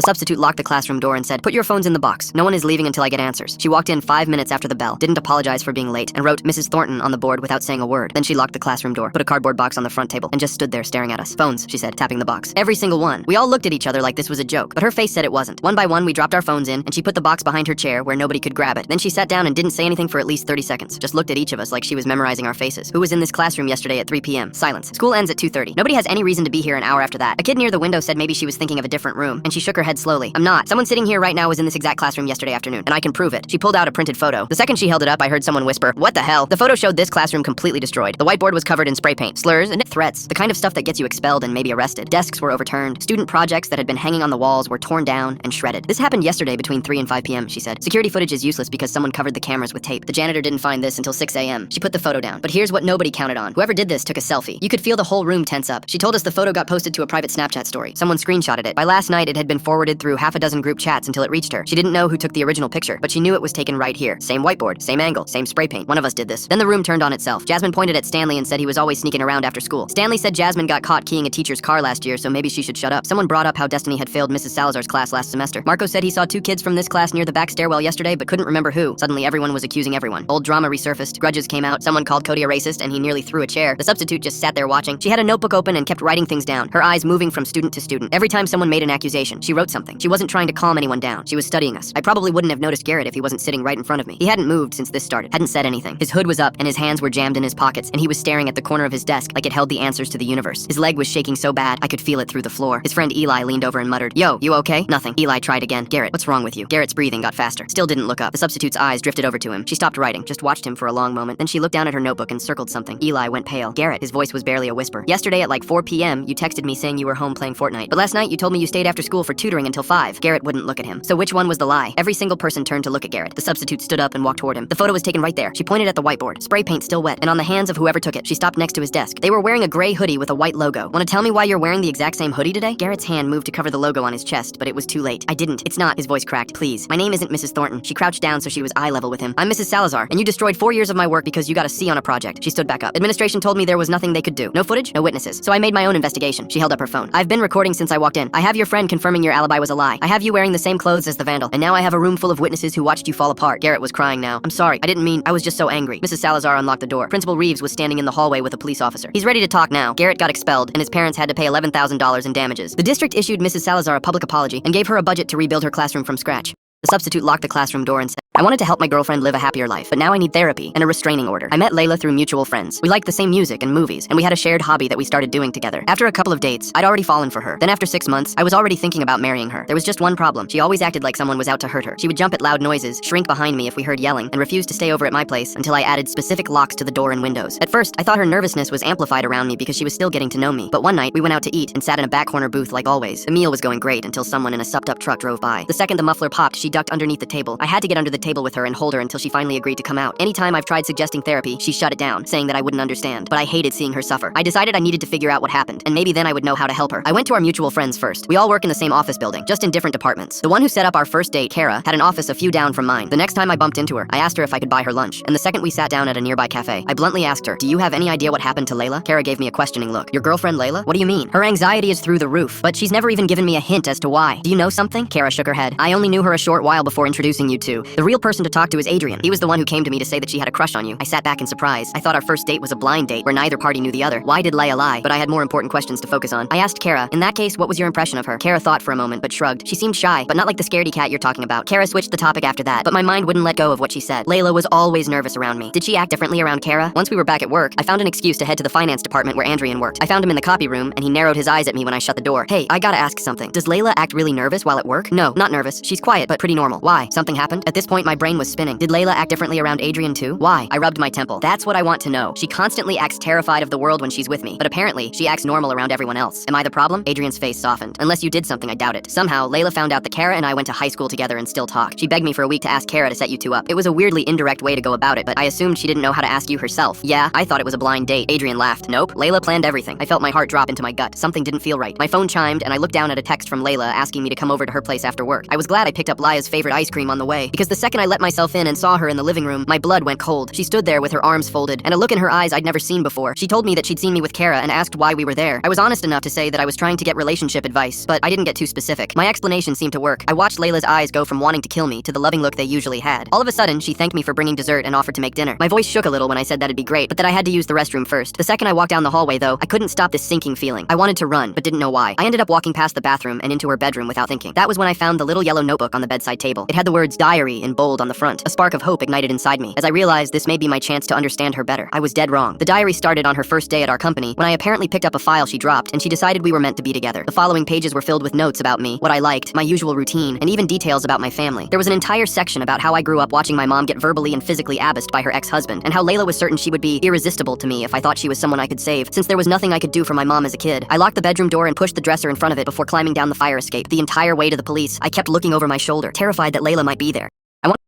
substitute locked the classroom door and said, "Put your phones in the box. No one is leaving until I get answers." She walked in 5 minutes after the bell, didn't apologize for being late, and wrote Mrs. Thornton on the board without saying a word. Then she locked the classroom door, put a cardboard box on the front table, and just stood there staring at us. "Phones," she said, tapping the box. "Every single one." We all looked at each other like this was a joke, but her face said it wasn't. One by one, we dropped our phones in, and she put the box behind her chair where nobody could grab it. Then she sat down and didn't say anything for at least 30 seconds. Just looked at each of us like she was memorizing our faces. "Who was in this classroom yesterday at 3 p.m.? Silence. School ends at 2:30. Nobody has any reason to be here an hour after that." A kid near the window said maybe she was thinking of a different room, and she shook her head slowly. "I'm not. Someone sitting here right now was in this exact classroom yesterday afternoon, and I can prove it." She pulled out a printed photo. The second she held it up, I heard someone whisper, "What the hell?" The photo showed this classroom completely destroyed. The whiteboard was covered in spray paint, slurs, and threats. The kind of stuff that gets you expelled and maybe arrested. Desks were overturned. Student projects that had been hanging on the walls were torn down and shredded. "This happened yesterday between 3 and 5 p.m., she said. "Security footage is useless because someone covered the cameras with tape. The janitor didn't find this until 6 a.m. She put the photo down. But here's what nobody counted on. Whoever did this took a selfie. You could feel the whole room tense up. She told us the photo got posted to a private Snapchat story. Someone screenshotted it. By last night, it had been forwarded through half a dozen group chats until it reached her. She didn't know who took the original picture, but she knew it was taken right here. Same whiteboard, same angle, same spray paint. One of us did this." Then the room turned on itself. Jasmine pointed at Stanley and said he was always sneaking around after school. Stanley said Jasmine got caught keying a teacher's car last year, so maybe she should shut up. Someone brought up how Destiny had failed Mrs. Salazar's class last semester. Marco said he saw 2 kids from this class near the back stairwell yesterday, but couldn't remember who. Suddenly everyone was accusing everyone. Old drama resurfaced. Grudges came out. Someone called Cody a racist, and he nearly threw a chair. The substitute just sat there watching. She had a notebook open and kept writing things down, her eyes moving from student to student. Every time someone made an accusation, she wrote something. She wasn't trying to calm anyone down. She was studying us. I probably wouldn't have noticed Garrett if he wasn't sitting right in front of me. He hadn't moved since this started, hadn't said anything. His hood was up, and his hands were jammed in his pockets, and he was staring at the corner of his desk like it held the answers to the universe. His leg was shaking so bad, I could feel it through the floor. His friend Eli leaned over and muttered, "Yo, you okay?" Nothing. Eli tried again. "Garrett, what's wrong with you?" Garrett's breathing got faster. Still didn't look up. The substitute's eyes drifted over to him. She stopped writing, just watched him for a long moment. Then she looked down at her notebook and circled something. Eli went pale. "Garrett," his voice was barely a whisper. "Yesterday at like 4 p.m., you texted me saying you were home playing Fortnite. But last night you told me you stayed after school for tutoring until 5. Garrett wouldn't look at him. So which one was the lie? Every single person turned to look at Garrett. The substitute stood up and walked toward him. The photo was taken right there. She pointed at the whiteboard. Spray paint still wet, and on the hands of whoever took it. She stopped next to his desk. They were wearing a gray hoodie with a white logo. "Want to tell me why you're wearing the exact same hoodie today?" Garrett's hand moved to cover the logo on his chest, but it was too late. "I didn't. It's not." His voice cracked. "Please. My name isn't Mrs. Thornton." She crouched down so she was eye level with him. "I'm Mrs. Salazar, and you destroyed 4 years of my work because you got a C on a project." She stood back up. "Administration told me there was nothing they could do. No footage, no witnesses. So I made my own investigation." She held up her phone. "I've been recording since I walked in. I have your friend confirming your alibi was a lie. I have you wearing the same clothes as the vandal. And now I have a room full of witnesses who watched you fall apart." Garrett was crying now. "I'm sorry. I didn't mean. I was just so angry." Mrs. Salazar unlocked the door. Principal Reeves was standing in the hallway with a police officer. "He's ready to talk now." Garrett got expelled, and his parents had to pay $11,000 in damages. The district issued Mrs. Salazar a public apology and gave her a budget to rebuild her classroom from scratch. The substitute locked the classroom door and said, "I wanted to help my girlfriend live a happier life, but now I need therapy and a restraining order. I met Layla through mutual friends. We liked the same music and movies, and we had a shared hobby that we started doing together. After a couple of dates, I'd already fallen for her. Then after 6 months, I was already thinking about marrying her. There was just one problem. She always acted like someone was out to hurt her. She would jump at loud noises, shrink behind me if we heard yelling, and refuse to stay over at my place until I added specific locks to the door and windows. At first, I thought her nervousness was amplified around me because she was still getting to know me. But one night, we went out to eat and sat in a back corner booth like always. The meal was going great until someone in a supped-up truck drove by. The second the muffler popped, she ducked underneath the table. I had to get under the table with her and hold her until she finally agreed to come out. Anytime I've tried suggesting therapy, she shut it down, saying that I wouldn't understand. But I hated seeing her suffer. I decided I needed to figure out what happened, and maybe then I would know how to help her. I went to our mutual friends first. We all work in the same office building, just in different departments. The one who set up our first date, Kara, had an office a few down from mine. The next time I bumped into her, I asked her if I could buy her lunch, and the second we sat down at a nearby cafe, I bluntly asked her, "Do you have any idea what happened to Layla?" Kara gave me a questioning look. "Your girlfriend Layla? What do you mean? Her anxiety is through the roof, but she's never even given me a hint as to why. Do you know something?" Kara shook her head. "I only knew her a short while before introducing you to. The real person to talk to is Adrian. He was the one who came to me to say that she had a crush on you." I sat back in surprise. I thought our first date was a blind date where neither party knew the other. Why did Layla lie? But I had more important questions to focus on. I asked Kara, "In that case, what was your impression of her?" Kara thought for a moment, but shrugged. She seemed shy, but not like the scaredy cat you're talking about. Kara switched the topic after that, but my mind wouldn't let go of what she said. Layla was always nervous around me. Did she act differently around Kara? Once we were back at work, I found an excuse to head to the finance department where Andrian worked. I found him in the copy room, and he narrowed his eyes at me when I shut the door. "Hey, I gotta ask something. Does Layla act really nervous while at work?" "No, not nervous. She's quiet, but pretty normal." "Why? Something happened?" At this point, my brain was spinning. Did Layla act differently around Adrian too? "Why?" I rubbed my temple. "That's what I want to know. She constantly acts terrified of the world when she's with me, but apparently, she acts normal around everyone else. Am I the problem?" Adrian's face softened. "Unless you did something, I doubt it." Somehow, Layla found out that Kara and I went to high school together and still talk. She begged me for a week to ask Kara to set you two up. It was a weirdly indirect way to go about it, but I assumed she didn't know how to ask you herself. "Yeah, I thought it was a blind date." Adrian laughed. "Nope, Layla planned everything." I felt my heart drop into my gut. Something didn't feel right. My phone chimed, and I looked down at a text from Layla asking me to come over to her place after work. I was glad I picked up Laya's favorite ice cream on the way, because the second second I let myself in and saw her in the living room, my blood went cold. She stood there with her arms folded, and a look in her eyes I'd never seen before. She told me that she'd seen me with Kara and asked why we were there. I was honest enough to say that I was trying to get relationship advice, but I didn't get too specific. My explanation seemed to work. I watched Layla's eyes go from wanting to kill me to the loving look they usually had. All of a sudden, she thanked me for bringing dessert and offered to make dinner. My voice shook a little when I said that'd be great, but that I had to use the restroom first. The second I walked down the hallway, though, I couldn't stop this sinking feeling. I wanted to run, but didn't know why. I ended up walking past the bathroom and into her bedroom without thinking. That was when I found the little yellow notebook on the bedside table. It had the words diary in bold on the front. A spark of hope ignited inside me as I realized this may be my chance to understand her better. I was dead wrong. The diary started on her first day at our company when I apparently picked up a file she dropped and she decided we were meant to be together. The following pages were filled with notes about me, what I liked, my usual routine, and even details about my family. There was an entire section about how I grew up watching my mom get verbally and physically abused by her ex-husband, and how Layla was certain she would be irresistible to me if I thought she was someone I could save, since there was nothing I could do for my mom as a kid. I locked the bedroom door and pushed the dresser in front of it before climbing down the fire escape. The entire way to the police, I kept looking over my shoulder, terrified that Layla might be there.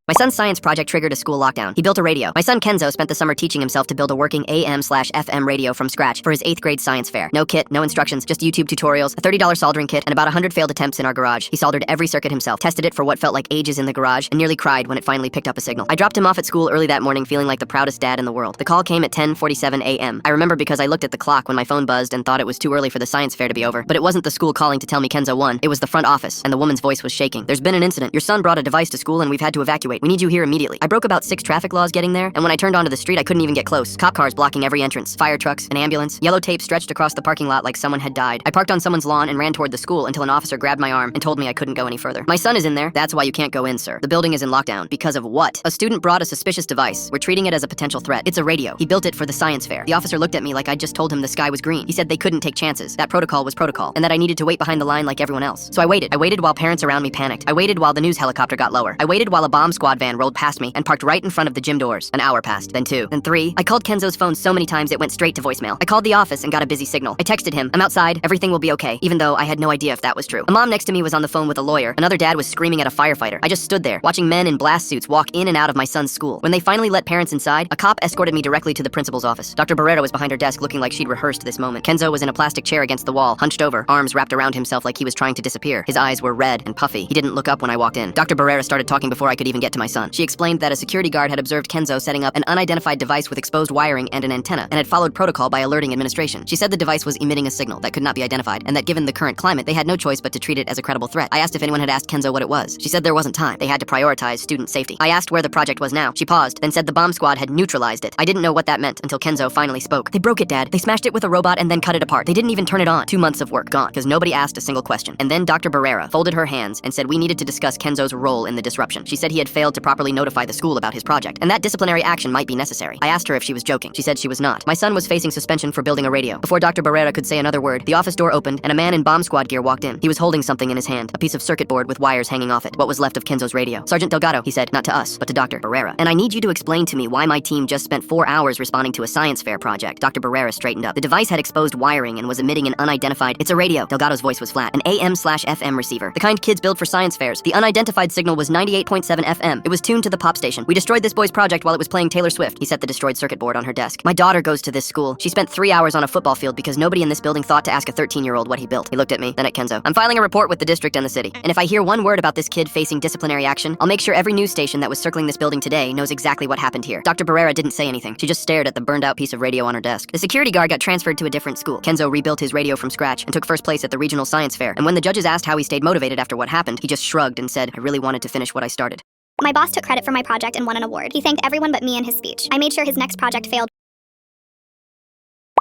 My son's science project triggered a school lockdown. He built a radio. My son Kenzo spent the summer teaching himself to build a working AM/FM radio from scratch for his 8th grade science fair. No kit, no instructions, just YouTube tutorials, a $30 soldering kit, and about 100 failed attempts in our garage. He soldered every circuit himself, tested it for what felt like ages in the garage, and nearly cried when it finally picked up a signal. I dropped him off at school early that morning feeling like the proudest dad in the world. The call came at 10:47 a.m. I remember because I looked at the clock when my phone buzzed and thought it was too early for the science fair to be over. But it wasn't the school calling to tell me Kenzo won. It was the front office, and the woman's voice was shaking. "There's been an incident. Your son brought a device to school and we've had to evacuate. We need you here immediately." I broke about 6 traffic laws getting there, and when I turned onto the street, I couldn't even get close. Cop cars blocking every entrance, fire trucks, an ambulance, yellow tape stretched across the parking lot like someone had died. I parked on someone's lawn and ran toward the school until an officer grabbed my arm and told me I couldn't go any further. "My son is in there. That's why you can't go in, sir. The building is in lockdown." "Because of what?" "A student brought a suspicious device. We're treating it as a potential threat. It's a radio. He built it for the science fair." The officer looked at me like I'd just told him the sky was green. He said they couldn't take chances. That protocol was protocol, and that I needed to wait behind the line like everyone else. So I waited. I waited while parents around me panicked. I waited while the news helicopter got lower. I waited while a bomb squad van rolled past me and parked right in front of the gym doors. An hour passed, then 2, then 3. I called Kenzo's phone so many times it went straight to voicemail. I called the office and got a busy signal. I texted him, "I'm outside, everything will be okay," even though I had no idea if that was true. A mom next to me was on the phone with a lawyer. Another dad was screaming at a firefighter. I just stood there, watching men in blast suits walk in and out of my son's school. When they finally let parents inside, a cop escorted me directly to the principal's office. Dr. Barrera was behind her desk looking like she'd rehearsed this moment. Kenzo was in a plastic chair against the wall, hunched over, arms wrapped around himself like he was trying to disappear. His eyes were red and puffy. He didn't look up when I walked in. Dr. Barrera started talking before I could even get to my son. She explained that a security guard had observed Kenzo setting up an unidentified device with exposed wiring and an antenna, and had followed protocol by alerting administration. She said the device was emitting a signal that could not be identified, and that given the current climate, they had no choice but to treat it as a credible threat. I asked if anyone had asked Kenzo what it was. She said there wasn't time. They had to prioritize student safety. I asked where the project was now. She paused, then said the bomb squad had neutralized it. I didn't know what that meant until Kenzo finally spoke. "They broke it, Dad. They smashed it with a robot and then cut it apart. They didn't even turn it on." 2 months of work gone, because nobody asked a single question. And then Dr. Barrera folded her hands and said we needed to discuss Kenzo's role in the disruption. She said he had failed to properly notify the school about his project, and that disciplinary action might be necessary. I asked her if she was joking. She said she was not. My son was facing suspension for building a radio. Before Dr. Barrera could say another word, the office door opened and a man in bomb squad gear walked in. He was holding something in his hand, a piece of circuit board with wires hanging off it, what was left of Kenzo's radio. "Sergeant Delgado," he said, "not to us, but to Dr. Barrera. And I need you to explain to me why my team just spent 4 hours responding to a science fair project." Dr. Barrera straightened up. "The device had exposed wiring and was emitting an unidentified—" "It's a radio." Delgado's voice was flat. "An AM/FM receiver. The kind kids build for science fairs. The unidentified signal was 98.7 FM. It was tuned to the pop station. We destroyed this boy's project while it was playing Taylor Swift." He set the destroyed circuit board on her desk. "My daughter goes to this school. She spent 3 hours on a football field because nobody in this building thought to ask a 13-year-old what he built." He looked at me, then at Kenzo. "I'm filing a report with the district and the city. And if I hear one word about this kid facing disciplinary action, I'll make sure every news station that was circling this building today knows exactly what happened here." Dr. Barrera didn't say anything. She just stared at the burned-out piece of radio on her desk. The security guard got transferred to a different school. Kenzo rebuilt his radio from scratch and took first place at the regional science fair. And when the judges asked how he stayed motivated after what happened, he just shrugged and said, "I really wanted to finish what I started." My boss took credit for my project and won an award. He thanked everyone but me in his speech. I made sure his next project failed.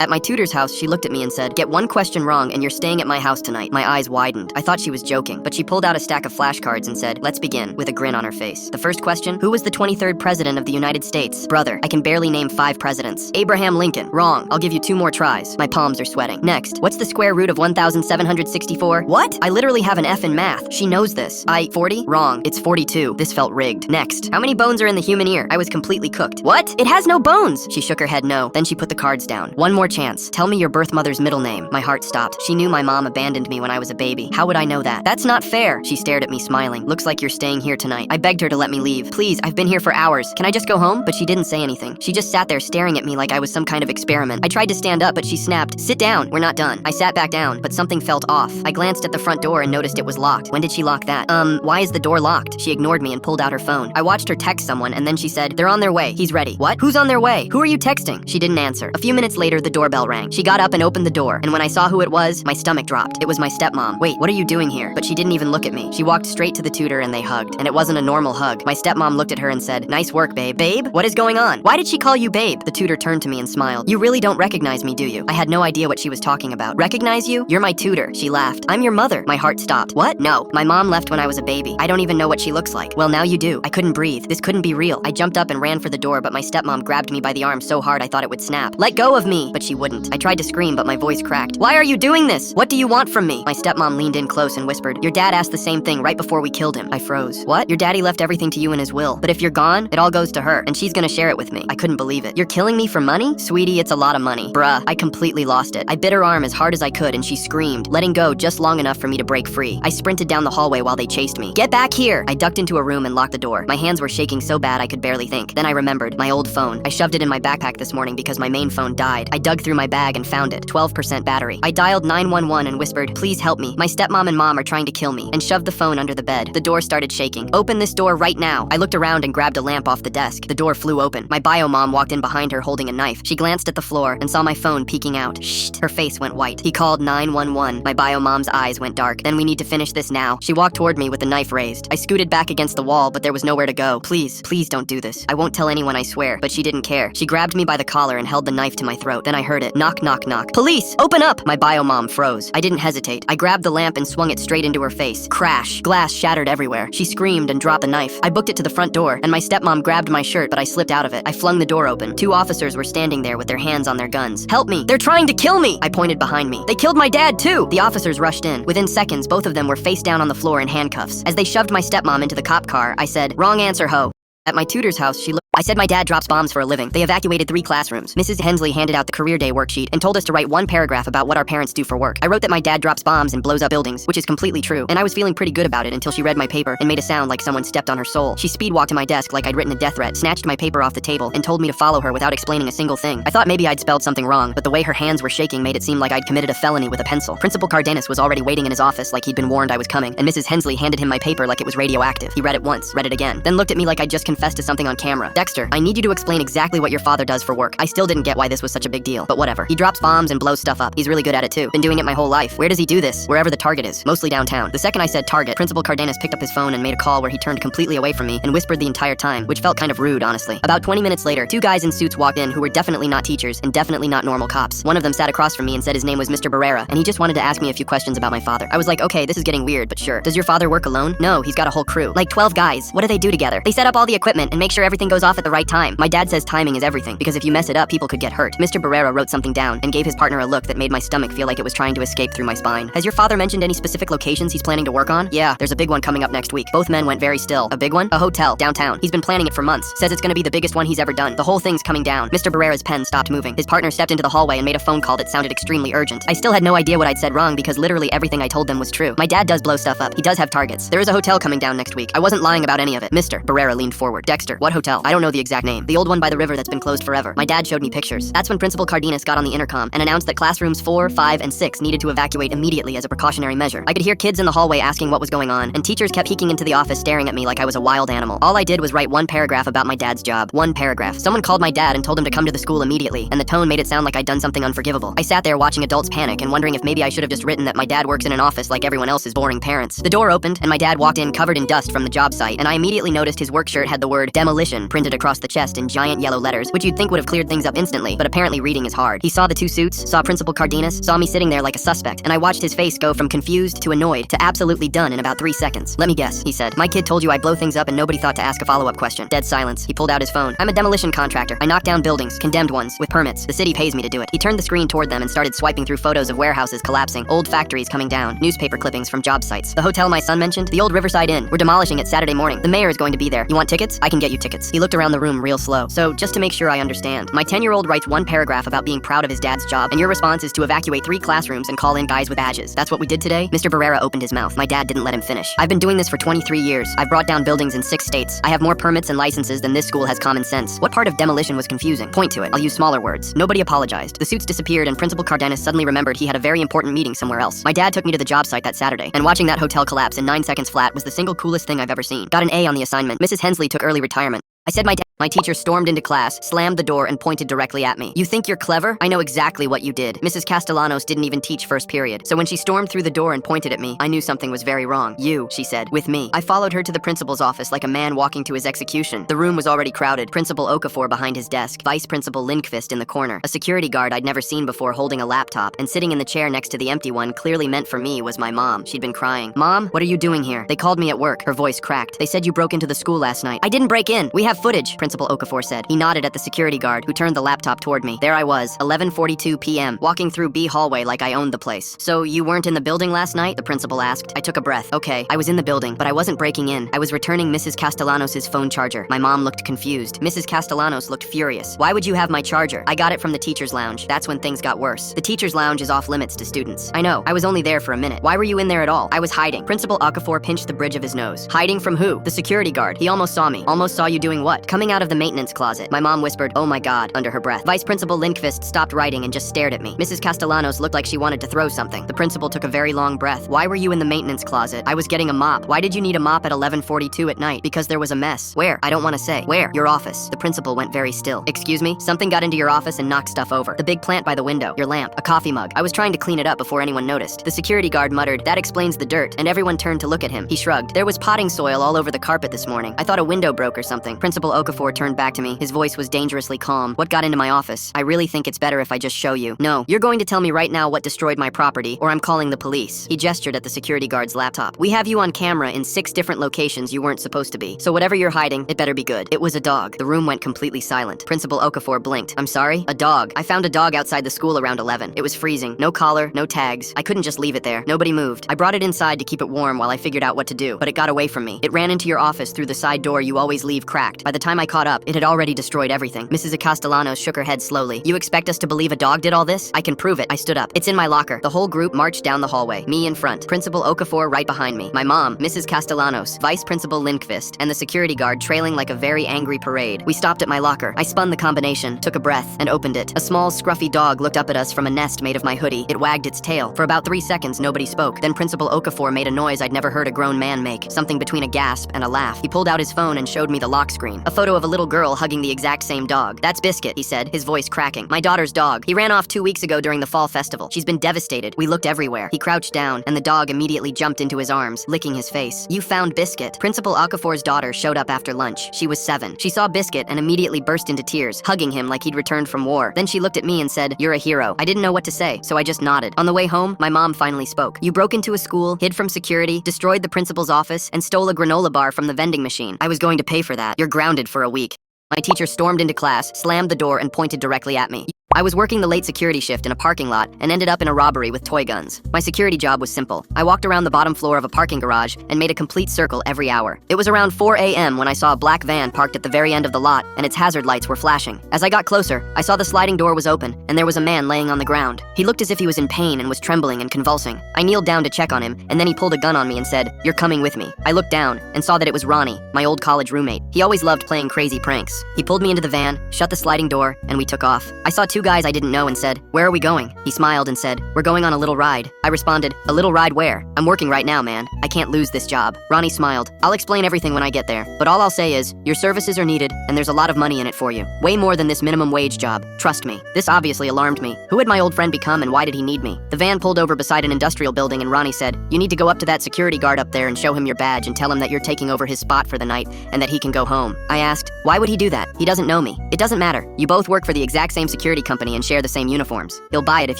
At my tutor's house, she looked at me and said, "Get one question wrong and you're staying at my house tonight." My eyes widened. I thought she was joking, but she pulled out a stack of flashcards and said, "Let's begin," with a grin on her face. The first question, who was the 23rd president of the United States? Brother, I can barely name 5 presidents. Abraham Lincoln. Wrong. I'll give you 2 more tries. My palms are sweating. Next, what's the square root of 1,764? What? I literally have an F in math. She knows this. 40? Wrong. It's 42. This felt rigged. Next, how many bones are in the human ear? I was completely cooked. What? It has no bones. She shook her head no. Then she put the cards down. 1 more more chance. Tell me your birth mother's middle name. My heart stopped. She knew my mom abandoned me when I was a baby. How would I know that? That's not fair. She stared at me, smiling. Looks like you're staying here tonight. I begged her to let me leave. Please, I've been here for hours. Can I just go home? But she didn't say anything. She just sat there staring at me like I was some kind of experiment. I tried to stand up, but she snapped, "Sit down. We're not done." I sat back down, but something felt off. I glanced at the front door and noticed it was locked. When did she lock that? Why is the door locked? She ignored me and pulled out her phone. I watched her text someone, and then she said, "They're on their way. He's ready." What? Who's on their way? Who are you texting? She didn't answer. A few minutes later, the doorbell rang. She got up and opened the door, and when I saw who it was, my stomach dropped. It was my stepmom. Wait, what are you doing here? But she didn't even look at me. She walked straight to the tutor and they hugged. And it wasn't a normal hug. My stepmom looked at her and said, "Nice work, babe." Babe? What is going on? Why did she call you babe? The tutor turned to me and smiled. "You really don't recognize me, do you?" I had no idea what she was talking about. "Recognize you? You're my tutor." She laughed. "I'm your mother." My heart stopped. What? No. My mom left when I was a baby. I don't even know what she looks like. Well, now you do. I couldn't breathe. This couldn't be real. I jumped up and ran for the door, but my stepmom grabbed me by the arm so hard I thought it would snap. "Let go of me!" But she wouldn't. I tried to scream, but my voice cracked. "Why are you doing this? What do you want from me?" My stepmom leaned in close and whispered, "Your dad asked the same thing right before we killed him." I froze. "What? Your daddy left everything to you in his will. But if you're gone, it all goes to her, and she's gonna share it with me." I couldn't believe it. "You're killing me for money?" "Sweetie, it's a lot of money." Bruh, I completely lost it. I bit her arm as hard as I could, and she screamed, letting go just long enough for me to break free. I sprinted down the hallway while they chased me. "Get back here!" I ducked into a room and locked the door. My hands were shaking so bad I could barely think. Then I remembered my old phone. I shoved it in my backpack this morning because my main phone died. I dug through my bag and found it. 12% battery. I dialed 911 and whispered, "Please help me. My stepmom and mom are trying to kill me," and shoved the phone under the bed. The door started shaking. "Open this door right now." I looked around and grabbed a lamp off the desk. The door flew open. My bio mom walked in behind her holding a knife. She glanced at the floor and saw my phone peeking out. "Shh." Her face went white. "He called 911. My bio mom's eyes went dark. "Then we need to finish this now." She walked toward me with the knife raised. I scooted back against the wall, but there was nowhere to go. "Please, please don't do this. I won't tell anyone, I swear." But she didn't care. She grabbed me by the collar and held the knife to my throat. Then I heard it. Knock, knock, knock. "Police! Open up!" My bio mom froze. I didn't hesitate. I grabbed the lamp and swung it straight into her face. Crash. Glass shattered everywhere. She screamed and dropped the knife. I booked it to the front door, and my stepmom grabbed my shirt, but I slipped out of it. I flung the door open. 2 officers were standing there with their hands on their guns. "Help me! They're trying to kill me!" I pointed behind me. "They killed my dad, too!" The officers rushed in. Within seconds, both of them were face down on the floor in handcuffs. As they shoved my stepmom into the cop car, I said, "Wrong answer, ho." At my tutor's house, she looked. I said my dad drops bombs for a living. They evacuated 3 classrooms. Mrs. Hensley handed out the career day worksheet and told us to write 1 paragraph about what our parents do for work. I wrote that my dad drops bombs and blows up buildings, which is completely true, and I was feeling pretty good about it until she read my paper and made a sound like someone stepped on her soul. She speed walked to my desk like I'd written a death threat, snatched my paper off the table, and told me to follow her without explaining a single thing. I thought maybe I'd spelled something wrong, but the way her hands were shaking made it seem like I'd committed a felony with a pencil. Principal Cardenas was already waiting in his office like he'd been warned I was coming, and Mrs. Hensley handed him my paper like it was radioactive. He read it once, read it again, then looked at me like I'd just confessed to something on camera. "Dexter, I need you to explain exactly what your father does for work." I still didn't get why this was such a big deal, but whatever. "He drops bombs and blows stuff up. He's really good at it too. Been doing it my whole life." "Where does he do this?" "Wherever the target is, mostly downtown." The second I said target, Principal Cardenas picked up his phone and made a call where he turned completely away from me and whispered the entire time, which felt kind of rude, honestly. About 20 minutes later, 2 guys in suits walked in who were definitely not teachers and definitely not normal cops. One of them sat across from me and said his name was Mr. Barrera, and he just wanted to ask me a few questions about my father. I was like, okay, this is getting weird, but sure. "Does your father work alone?" "No, he's got a whole crew. Like 12 guys. What do they do together?" "They set up all the equipment and make sure everything goes off at the right time. My dad says timing is everything, because if you mess it up, people could get hurt." Mr. Barrera wrote something down and gave his partner a look that made my stomach feel like it was trying to escape through my spine. "Has your father mentioned any specific locations he's planning to work on?" "Yeah, there's a big one coming up next week." Both men went very still. "A big one?" "A hotel, downtown. He's been planning it for months. Says it's gonna be the biggest one he's ever done. The whole thing's coming down." Mr. Barrera's pen stopped moving. His partner stepped into the hallway and made a phone call that sounded extremely urgent. I still had no idea what I'd said wrong because literally everything I told them was true. My dad does blow stuff up. He does have targets. There is a hotel coming down next week. I wasn't lying about any of it. Mr. Barrera leaned forward. "Dexter, what hotel?" "I don't know the exact name. The old one by the river that's been closed forever." My dad showed me pictures. That's when Principal Cardenas got on the intercom and announced that classrooms 4, 5, and 6 needed to evacuate immediately as a precautionary measure. I could hear kids in the hallway asking what was going on, and teachers kept peeking into the office staring at me like I was a wild animal. All I did was write 1 paragraph about my dad's job. 1 paragraph. Someone called my dad and told him to come to the school immediately, and the tone made it sound like I'd done something unforgivable. I sat there watching adults panic and wondering if maybe I should have just written that my dad works in an office like everyone else's boring parents. The door opened, and my dad walked in covered in dust from the job site, and I immediately noticed his work shirt had the word demolition printed across the chest in giant yellow letters, which you'd think would have cleared things up instantly, but apparently reading is hard. He saw the 2 suits, saw Principal Cardenas, saw me sitting there like a suspect, and I watched his face go from confused to annoyed to absolutely done in about 3 seconds. "Let me guess," he said. "My kid told you I blow things up and nobody thought to ask a follow-up question." Dead silence. He pulled out his phone. "I'm a demolition contractor. I knock down buildings, condemned ones, with permits. The city pays me to do it." He turned the screen toward them and started swiping through photos of warehouses collapsing, old factories coming down, newspaper clippings from job sites. "The hotel my son mentioned? The old Riverside Inn. We're demolishing it Saturday morning. The mayor is going to be there. You want tickets?" tickets. I can get you tickets. He looked around the room real slow. So, just to make sure I understand, my 10-year-old writes one paragraph about being proud of his dad's job, and your response is to evacuate 3 classrooms and call in guys with badges. That's what we did today? Mr. Barrera opened his mouth. My dad didn't let him finish. I've been doing this for 23 years. I've brought down buildings in 6 states. I have more permits and licenses than this school has common sense. What part of demolition was confusing? Point to it. I'll use smaller words. Nobody apologized. The suits disappeared and Principal Cardenas suddenly remembered he had a very important meeting somewhere else. My dad took me to the job site that Saturday, and watching that hotel collapse in 9 seconds flat was the single coolest thing I've ever seen. Got an A on the assignment. Mrs. Hensley took early retirement. I said my teacher stormed into class, slammed the door, and pointed directly at me. You think you're clever? I know exactly what you did. Mrs. Castellanos didn't even teach first period. So when she stormed through the door and pointed at me, I knew something was very wrong. You, she said, with me. I followed her to the principal's office like a man walking to his execution. The room was already crowded. Principal Okafor behind his desk, Vice Principal Lindqvist in the corner. A security guard I'd never seen before holding a laptop, and sitting in the chair next to the empty one clearly meant for me was my mom. She'd been crying. Mom, what are you doing here? They called me at work. Her voice cracked. They said you broke into the school last night. I didn't break in. We have footage, Principal Okafor said. He nodded at the security guard, who turned the laptop toward me. There I was, 11:42 p.m., walking through B hallway like I owned the place. So you weren't in the building last night? The principal asked. I took a breath. Okay, I was in the building, but I wasn't breaking in. I was returning Mrs. Castellanos' phone charger. My mom looked confused. Mrs. Castellanos looked furious. Why would you have my charger? I got it from the teacher's lounge. That's when things got worse. The teacher's lounge is off limits to students. I know. I was only there for a minute. Why were you in there at all? I was hiding. Principal Okafor pinched the bridge of his nose. Hiding from who? The security guard. He almost saw me. Almost saw you doing what? Coming out of the maintenance closet. My mom whispered, "Oh my God," under her breath. Vice Principal Lindqvist stopped writing and just stared at me. Mrs. Castellanos looked like she wanted to throw something. The principal took a very long breath. Why were you in the maintenance closet? I was getting a mop. Why did you need a mop at 11:42 at night? Because there was a mess. Where? I don't want to say. Where? Your office. The principal went very still. Excuse me? Something got into your office and knocked stuff over. The big plant by the window. Your lamp. A coffee mug. I was trying to clean it up before anyone noticed. The security guard muttered, "That explains the dirt," and everyone turned to look at him. He shrugged. There was potting soil all over the carpet this morning. I thought a window broke or something. Principal Okafor turned back to me. His voice was dangerously calm. What got into my office? I really think it's better if I just show you. No, you're going to tell me right now what destroyed my property, or I'm calling the police. He gestured at the security guard's laptop. We have you on camera in 6 different locations you weren't supposed to be. So whatever you're hiding, it better be good. It was a dog. The room went completely silent. Principal Okafor blinked. I'm sorry? A dog. I found a dog outside the school around 11. It was freezing. No collar, no tags. I couldn't just leave it there. Nobody moved. I brought it inside to keep it warm while I figured out what to do, but it got away from me. It ran into your office through the side door you always leave cracked. By the time I caught up, it had already destroyed everything. Mrs. Castellanos shook her head slowly. You expect us to believe a dog did all this? I can prove it. I stood up. It's in my locker. The whole group marched down the hallway. Me in front. Principal Okafor right behind me. My mom, Mrs. Castellanos, Vice Principal Lindqvist, and the security guard trailing like a very angry parade. We stopped at my locker. I spun the combination, took a breath, and opened it. A small, scruffy dog looked up at us from a nest made of my hoodie. It wagged its tail. For about 3 seconds, nobody spoke. Then Principal Okafor made a noise I'd never heard a grown man make. Something between a gasp and a laugh. He pulled out his phone and showed me the lock screen. A photo of a little girl hugging the exact same dog. That's Biscuit, he said, his voice cracking. My daughter's dog. He ran off 2 weeks ago during the fall festival. She's been devastated. We looked everywhere. He crouched down, and the dog immediately jumped into his arms, licking his face. You found Biscuit. Principal Okafor's daughter showed up after lunch. She was 7. She saw Biscuit and immediately burst into tears, hugging him like he'd returned from war. Then she looked at me and said, "You're a hero." I didn't know what to say, so I just nodded. On the way home, my mom finally spoke. You broke into a school, hid from security, destroyed the principal's office, and stole a granola bar from the vending machine. I was going to pay for that. You're grounded for a week. My teacher stormed into class, slammed the door, and pointed directly at me. I was working the late security shift in a parking lot and ended up in a robbery with toy guns. My security job was simple. I walked around the bottom floor of a parking garage and made a complete circle every hour. It was around 4 a.m. when I saw a black van parked at the very end of the lot and its hazard lights were flashing. As I got closer, I saw the sliding door was open and there was a man laying on the ground. He looked as if he was in pain and was trembling and convulsing. I kneeled down to check on him and then he pulled a gun on me and said, "You're coming with me." I looked down and saw that it was Ronnie, my old college roommate. He always loved playing crazy pranks. He pulled me into the van, shut the sliding door, and we took off. I saw 2 guys I didn't know and said, "Where are we going?" He smiled and said, "We're going on a little ride." I responded, "A little ride where? I'm working right now, man. I can't lose this job." Ronnie smiled. "I'll explain everything when I get there, but all I'll say is, your services are needed and there's a lot of money in it for you. Way more than this minimum wage job. Trust me." This obviously alarmed me. Who had my old friend become and why did he need me? The van pulled over beside an industrial building and Ronnie said, "You need to go up to that security guard up there and show him your badge and tell him that you're taking over his spot for the night and that he can go home." I asked, "Why would he do that? He doesn't know me." "It doesn't matter. You both work for the exact same security company company and share the same uniforms. You'll buy it if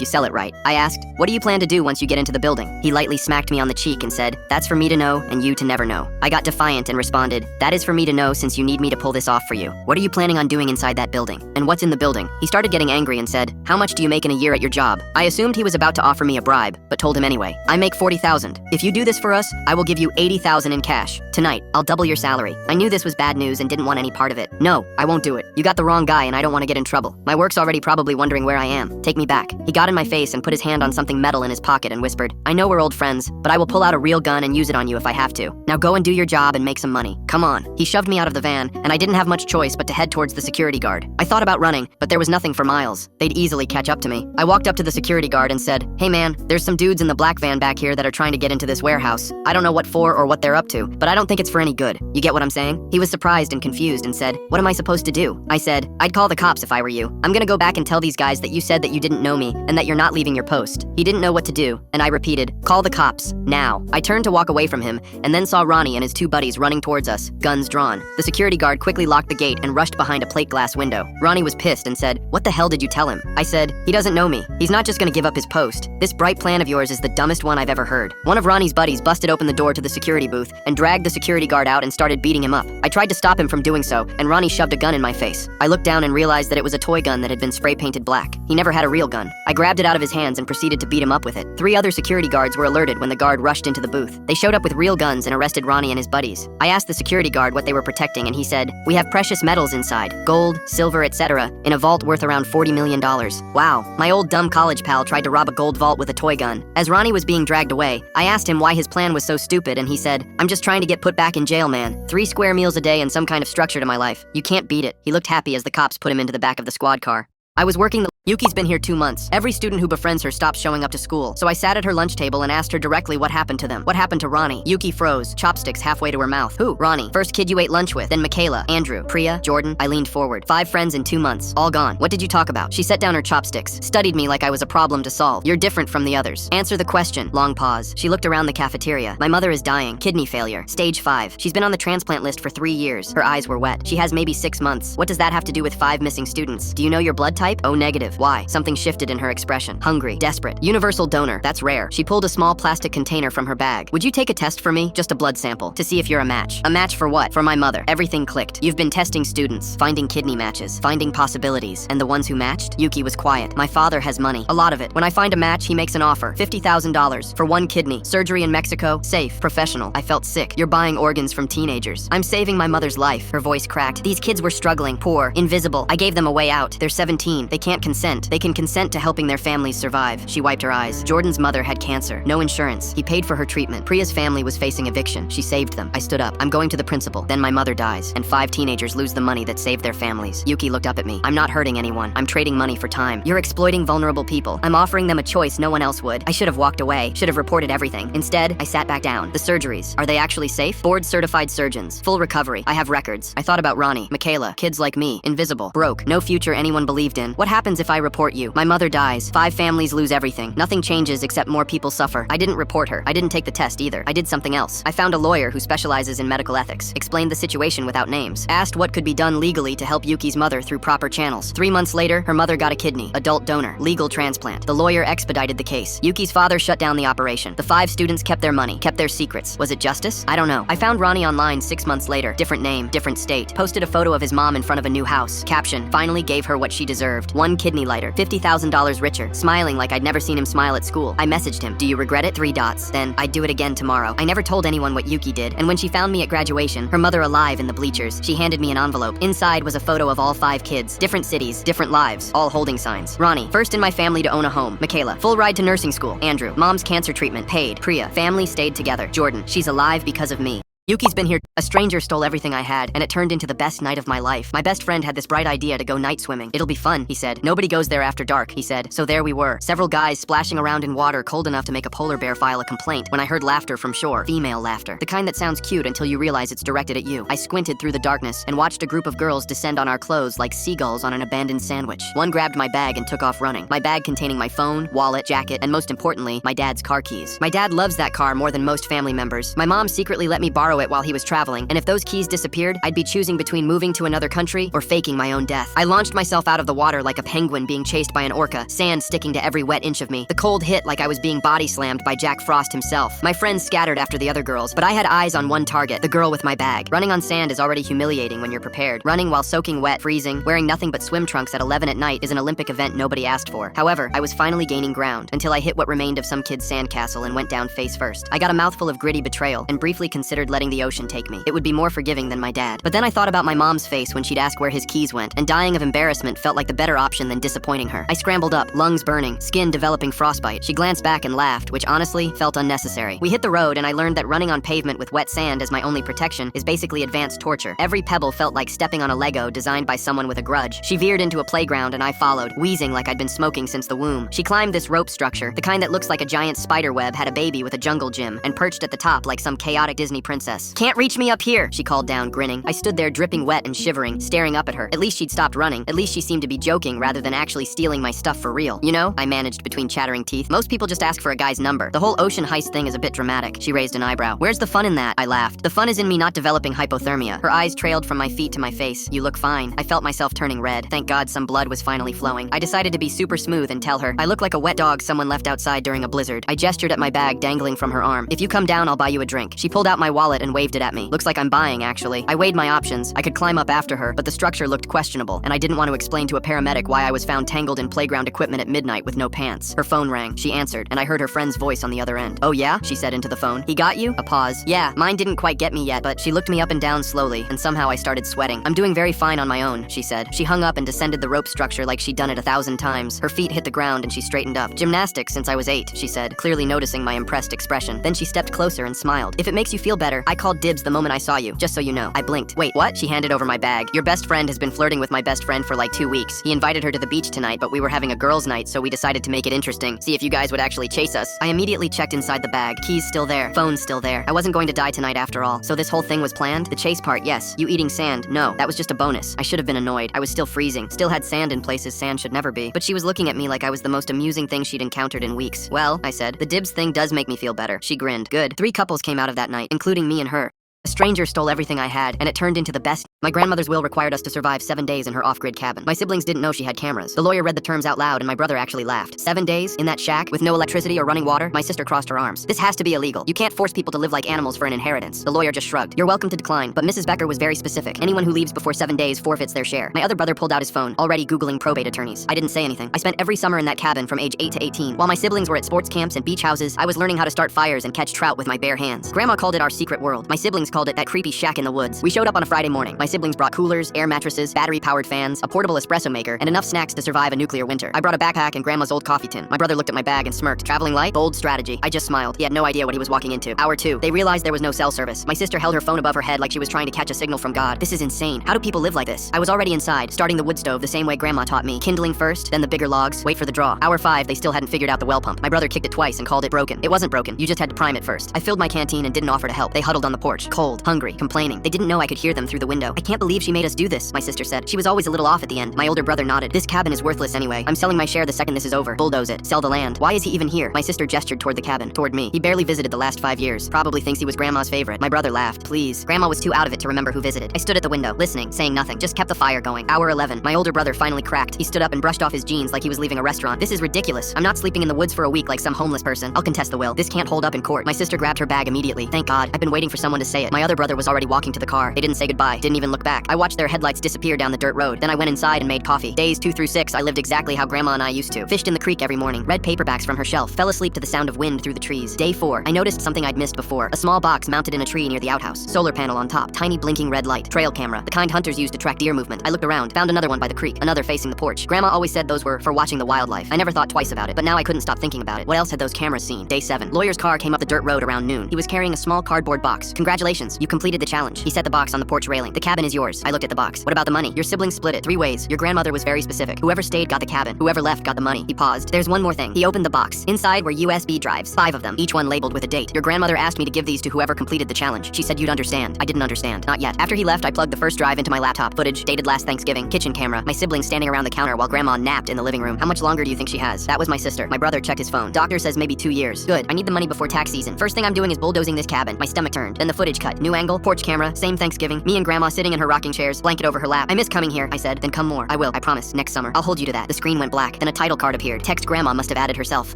you sell it right. I asked, what do you plan to do once you get into the building? He lightly smacked me on the cheek and said, that's for me to know and you to never know. I got defiant and responded, that is for me to know since you need me to pull this off for you. What are you planning on doing inside that building? And what's in the building? He started getting angry and said, how much do you make in a year at your job? I assumed he was about to offer me a bribe, but told him anyway. I make $40,000. If you do this for us, I will give you $80,000 in cash. Tonight, I'll double your salary. I knew this was bad news and didn't want any part of it. No, I won't do it. You got the wrong guy and I don't want to get in trouble. My work's already probably wondering where I am. Take me back. He got in my face and put his hand on something metal in his pocket and whispered, I know we're old friends, but I will pull out a real gun and use it on you if I have to. Now go and do your job and make some money. Come on. He shoved me out of the van, and I didn't have much choice but to head towards the security guard. I thought about running, but there was nothing for miles. They'd easily catch up to me. I walked up to the security guard and said, hey man, there's some dudes in the black van back here that are trying to get into this warehouse. I don't know what for or what they're up to, but I don't think it's for any good. You get what I'm saying? He was surprised and confused and said, what am I supposed to do? I said, I'd call the cops if I were you. I'm gonna go back and tell these guys that you said that you didn't know me and that you're not leaving your post. He didn't know what to do, and I repeated, call the cops, now. I turned to walk away from him, and then saw Ronnie and his two buddies running towards us, guns drawn. The security guard quickly locked the gate and rushed behind a plate glass window. Ronnie was pissed and said, what the hell did you tell him? I said, he doesn't know me. He's not just gonna give up his post. This bright plan of yours is the dumbest one I've ever heard. One of Ronnie's buddies busted open the door to the security booth and dragged the security guard out and started beating him up. I tried to stop him from doing so, and Ronnie shoved a gun in my face. I looked down and realized that it was a toy gun that had been spray painted black. He never had a real gun. I grabbed it out of his hands and proceeded to beat him up with it. 3 other security guards were alerted when the guard rushed into the booth. They showed up with real guns and arrested Ronnie and his buddies. I asked the security guard what they were protecting, and he said, we have precious metals inside, gold, silver, etc., in a vault worth around $40 million. Wow, my old dumb college pal tried to rob a gold vault with a toy gun. As Ronnie was being dragged away, I asked him why his plan was so stupid, and he said, I'm just trying to get put back in jail, man. 3 square meals a day and some kind of structure to my life. You can't beat it. He looked happy as the cops put him into the back of the squad car. I was working the Yuki's been here 2 months. Every student who befriends her stops showing up to school, so I sat at her lunch table and asked her directly what happened to them. What happened to Ronnie? Yuki froze, chopsticks halfway to her mouth. Who? Ronnie. First kid you ate lunch with, then Michaela, Andrew, Priya, Jordan. I leaned forward. 5 friends in 2 months, all gone. What did you talk about? She set down her chopsticks, studied me like I was a problem to solve. You're different from the others. Answer the question. Long pause. She looked around the cafeteria. My mother is dying. Kidney failure. Stage 5. She's been on the transplant list for 3 years. Her eyes were wet. She has maybe 6 months. What does that have to do with 5 missing students? Do you know your blood type? O negative. Why? Something shifted in her expression. Hungry, desperate, universal donor. That's rare. She pulled a small plastic container from her bag. Would you take a test for me? Just a blood sample, to see if you're a match. A match for what? For my mother. Everything clicked. You've been testing students, finding kidney matches, finding possibilities, and the ones who matched? Yuki was quiet. My father has money. A lot of it. When I find a match, he makes an offer. $50,000 for 1 kidney. Surgery in Mexico. Safe. Professional. I felt sick. You're buying organs from teenagers. I'm saving my mother's life. Her voice cracked. These kids were struggling, poor, invisible. I gave them a way out. They're 17. They can't consent. They can consent to helping their families survive. She wiped her eyes. Jordan's mother had cancer. No insurance. He paid for her treatment. Priya's family was facing eviction. She saved them. I stood up. I'm going to the principal. Then my mother dies, and 5 teenagers lose the money that saved their families. Yuki looked up at me. I'm not hurting anyone. I'm trading money for time. You're exploiting vulnerable people. I'm offering them a choice no one else would. I should have walked away. Should have reported everything. Instead, I sat back down. The surgeries. Are they actually safe? Board-certified surgeons. Full recovery. I have records. I thought about Ronnie, Michaela, kids like me. Invisible. Broke. No future anyone believed in. What happens if I report you? My mother dies. 5 families lose everything. Nothing changes except more people suffer. I didn't report her. I didn't take the test either. I did something else. I found a lawyer who specializes in medical ethics. Explained the situation without names. Asked what could be done legally to help Yuki's mother through proper channels. 3 months later, her mother got a kidney. Adult donor. Legal transplant. The lawyer expedited the case. Yuki's father shut down the operation. The 5 students kept their money, kept their secrets. Was it justice? I don't know. I found Ronnie online 6 months later. Different name, different state. Posted a photo of his mom in front of a new house. Caption, finally gave her what she deserved. 1 kidney lighter. $50,000 richer. Smiling like I'd never seen him smile at school. I messaged him, do you regret it? 3 dots. Then, I'd do it again tomorrow. I never told anyone what Yuki did, and when she found me at graduation, her mother alive in the bleachers, she handed me an envelope. Inside was a photo of all 5 kids. Different cities, different lives, all holding signs. Ronnie, first in my family to own a home. Michaela, full ride to nursing school. Andrew, mom's cancer treatment, paid. Priya, family stayed together. Jordan, she's alive because of me. Yuki's been here. A stranger stole everything I had, and it turned into the best night of my life. My best friend had this bright idea to go night swimming. It'll be fun, he said. Nobody goes there after dark, he said. So there we were. Several guys splashing around in water cold enough to make a polar bear file a complaint when I heard laughter from shore. Female laughter. The kind that sounds cute until you realize it's directed at you. I squinted through the darkness and watched a group of girls descend on our clothes like seagulls on an abandoned sandwich. One grabbed my bag and took off running. My bag containing my phone, wallet, jacket, and most importantly, my dad's car keys. My dad loves that car more than most family members. My mom secretly let me borrow borrow it while he was traveling, and if those keys disappeared, I'd be choosing between moving to another country or faking my own death. I launched myself out of the water like a penguin being chased by an orca, sand sticking to every wet inch of me. The cold hit like I was being body slammed by Jack Frost himself. My friends scattered after the other girls, but I had eyes on one target, the girl with my bag. Running on sand is already humiliating when you're prepared. Running while soaking wet, freezing, wearing nothing but swim trunks at 11 at night is an Olympic event nobody asked for. However, I was finally gaining ground until I hit what remained of some kid's sandcastle and went down face first. I got a mouthful of gritty betrayal and briefly considered letting the ocean take me. It would be more forgiving than my dad. But then I thought about my mom's face when she'd ask where his keys went, and dying of embarrassment felt like the better option than disappointing her. I scrambled up, lungs burning, skin developing frostbite. She glanced back and laughed, which honestly felt unnecessary. We hit the road and I learned that running on pavement with wet sand as my only protection is basically advanced torture. Every pebble felt like stepping on a Lego designed by someone with a grudge. She veered into a playground and I followed, wheezing like I'd been smoking since the womb. She climbed this rope structure, the kind that looks like a giant spider web had a baby with a jungle gym, and perched at the top like some chaotic Disney princess. "Can't reach me up here," she called down, grinning. I stood there dripping wet and shivering, staring up at her. At least she'd stopped running. At least she seemed to be joking rather than actually stealing my stuff for real. "You know," I managed between chattering teeth, "most people just ask for a guy's number. The whole ocean heist thing is a bit dramatic." She raised an eyebrow. "Where's the fun in that?" I laughed. "The fun is in me not developing hypothermia." Her eyes trailed from my feet to my face. "You look fine." I felt myself turning red. Thank God some blood was finally flowing. I decided to be super smooth and tell her, "I look like a wet dog someone left outside during a blizzard." I gestured at my bag dangling from her arm. "If you come down, I'll buy you a drink." She pulled out my wallet and waved it at me. "Looks like I'm buying, actually." I weighed my options. I could climb up after her, but the structure looked questionable, and I didn't want to explain to a paramedic why I was found tangled in playground equipment at midnight with no pants. Her phone rang. She answered, and I heard her friend's voice on the other end. "Oh yeah?" she said into the phone. "He got you?" A pause. "Yeah, mine didn't quite get me yet, but..." She looked me up and down slowly, and somehow I started sweating. "I'm doing very fine on my own," she said. She hung up and descended the rope structure like she'd done it 1,000 times. Her feet hit the ground and she straightened up. "Gymnastics since I was 8, she said, clearly noticing my impressed expression. Then she stepped closer and smiled. "If it makes you feel better, I called dibs the moment I saw you, just so you know." I blinked. "Wait, what?" She handed over my bag. "Your best friend has been flirting with my best friend for like 2 weeks. He invited her to the beach tonight, but we were having a girls' night, so we decided to make it interesting. See if you guys would actually chase us." I immediately checked inside the bag. Keys still there. Phone still there. I wasn't going to die tonight after all. So this whole thing was planned? The chase part, yes. You eating sand? No. That was just a bonus. I should have been annoyed. I was still freezing. Still had sand in places sand should never be. But she was looking at me like I was the most amusing thing she'd encountered in weeks. "Well," I said, "the dibs thing does make me feel better." She grinned. "Good. 3 couples came out of that night, including me and her. A stranger stole everything I had, and it turned into the best. My grandmother's will required us to survive 7 days in her off-grid cabin. My siblings didn't know she had cameras. The lawyer read the terms out loud, and my brother actually laughed. 7 days in that shack with no electricity or running water? My sister crossed her arms. "This has to be illegal. You can't force people to live like animals for an inheritance." The lawyer just shrugged. "You're welcome to decline, but Mrs. Becker was very specific. Anyone who leaves before 7 days forfeits their share." My other brother pulled out his phone, already Googling probate attorneys. I didn't say anything. I spent every summer in that cabin from age 8 to 18. While my siblings were at sports camps and beach houses, I was learning how to start fires and catch trout with my bare hands. Grandma called it our secret world. My siblings called it that creepy shack in the woods. We showed up on a Friday morning. My siblings brought coolers, air mattresses, battery-powered fans, a portable espresso maker, and enough snacks to survive a nuclear winter. I brought a backpack and Grandma's old coffee tin. My brother looked at my bag and smirked. Traveling light? Bold strategy. I just smiled. He had no idea what he was walking into. Hour 2. They realized there was no cell service. My sister held her phone above her head like she was trying to catch a signal from God. This is insane. How do people live like this? I was already inside, starting the wood stove the same way Grandma taught me. Kindling first, then the bigger logs, wait for the draw. Hour 5, they still hadn't figured out the well pump. My brother kicked it twice and called it broken. It wasn't broken. You just had to prime it first. I filled my canteen and didn't offer to help. They huddled on the porch, cold, hungry, complaining. They didn't know I could hear them through the window. "I can't believe she made us do this," my sister said. She was always a little off at the end. My older brother nodded. "This cabin is worthless anyway. I'm selling my share the second this is over. Bulldoze it. Sell the land. Why is he even here?" My sister gestured toward the cabin, toward me. "He barely visited the last 5 years. Probably thinks he was Grandma's favorite." My brother laughed. "Please." Grandma was too out of it to remember who visited. I stood at the window, listening, saying nothing, just kept the fire going. Hour 11. My older brother finally cracked. He stood up and brushed off his jeans like he was leaving a restaurant. "This is ridiculous. I'm not sleeping in the woods for a week like some homeless person. I'll contest the will. This can't hold up in court." My sister grabbed her bag immediately. Thank God. I've been waiting for someone to say it. My other brother was already walking to the car. They didn't say goodbye. Didn't even look back. I watched their headlights disappear down the dirt road. Then I went inside and made coffee. Days 2 through 6, I lived exactly how Grandma and I used to. Fished in the creek every morning. Read paperbacks from her shelf. Fell asleep to the sound of wind through the trees. Day 4, I noticed something I'd missed before. A small box mounted in a tree near the outhouse. Solar panel on top. Tiny blinking red light. Trail camera. The kind hunters use to track deer movement. I looked around. Found another one by the creek. Another facing the porch. Grandma always said those were for watching the wildlife. I never thought twice about it, but now I couldn't stop thinking about it. What else had those cameras seen? Day 7. Lawyer's car came up the dirt road around noon. He was carrying a small cardboard box. "Congratulations, you completed the challenge." He set the box on the porch railing. "The cabin is yours." I looked at the box. "What about the money?" "Your siblings split it 3 ways. Your grandmother was very specific. Whoever stayed got the cabin. Whoever left got the money." He paused. "There's one more thing." He opened the box. Inside were USB drives. 5 of them, each one labeled with a date. "Your grandmother asked me to give these to whoever completed the challenge. She said you'd understand." I didn't understand. Not yet. After he left, I plugged the first drive into my laptop. Footage, dated last Thanksgiving. Kitchen camera. My siblings standing around the counter while Grandma napped in the living room. "How much longer do you think she has?" That was my sister. My brother checked his phone. "Doctor says maybe 2 years." "Good. I need the money before tax season. First thing I'm doing is bulldozing this cabin." My stomach turned. Then the footage cut cut. New angle, porch camera, same Thanksgiving. Me and Grandma sitting in her rocking chairs, blanket over her lap. I miss coming here, I said. Then come more. I will, I promise, next summer. I'll hold you to that. The screen went black. Then a title card appeared. Text Grandma must have added herself.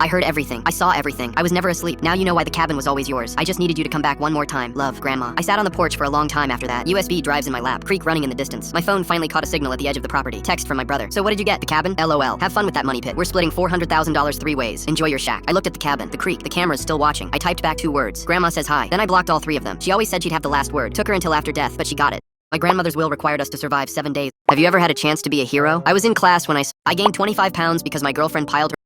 I heard everything. I saw everything. I was never asleep. Now you know why the cabin was always yours. I just needed you to come back one more time. Love, Grandma. I sat on the porch for a long time after that. USB drives in my lap. Creek running in the distance. My phone finally caught a signal at the edge of the property. Text from my brother. So what did you get? The cabin? LOL. Have fun with that money pit. We're splitting $400,000 three ways. Enjoy your shack. I looked at the cabin, the creek, the camera's still watching. I typed back 2 words. Grandma says hi. Then I blocked all 3 of them. She always said she'd have the last word. Took her until after death, but she got it. My grandmother's will required us to survive 7 days. Have you ever had a chance to be a hero? I was in class when I gained 25 pounds because my girlfriend piled her.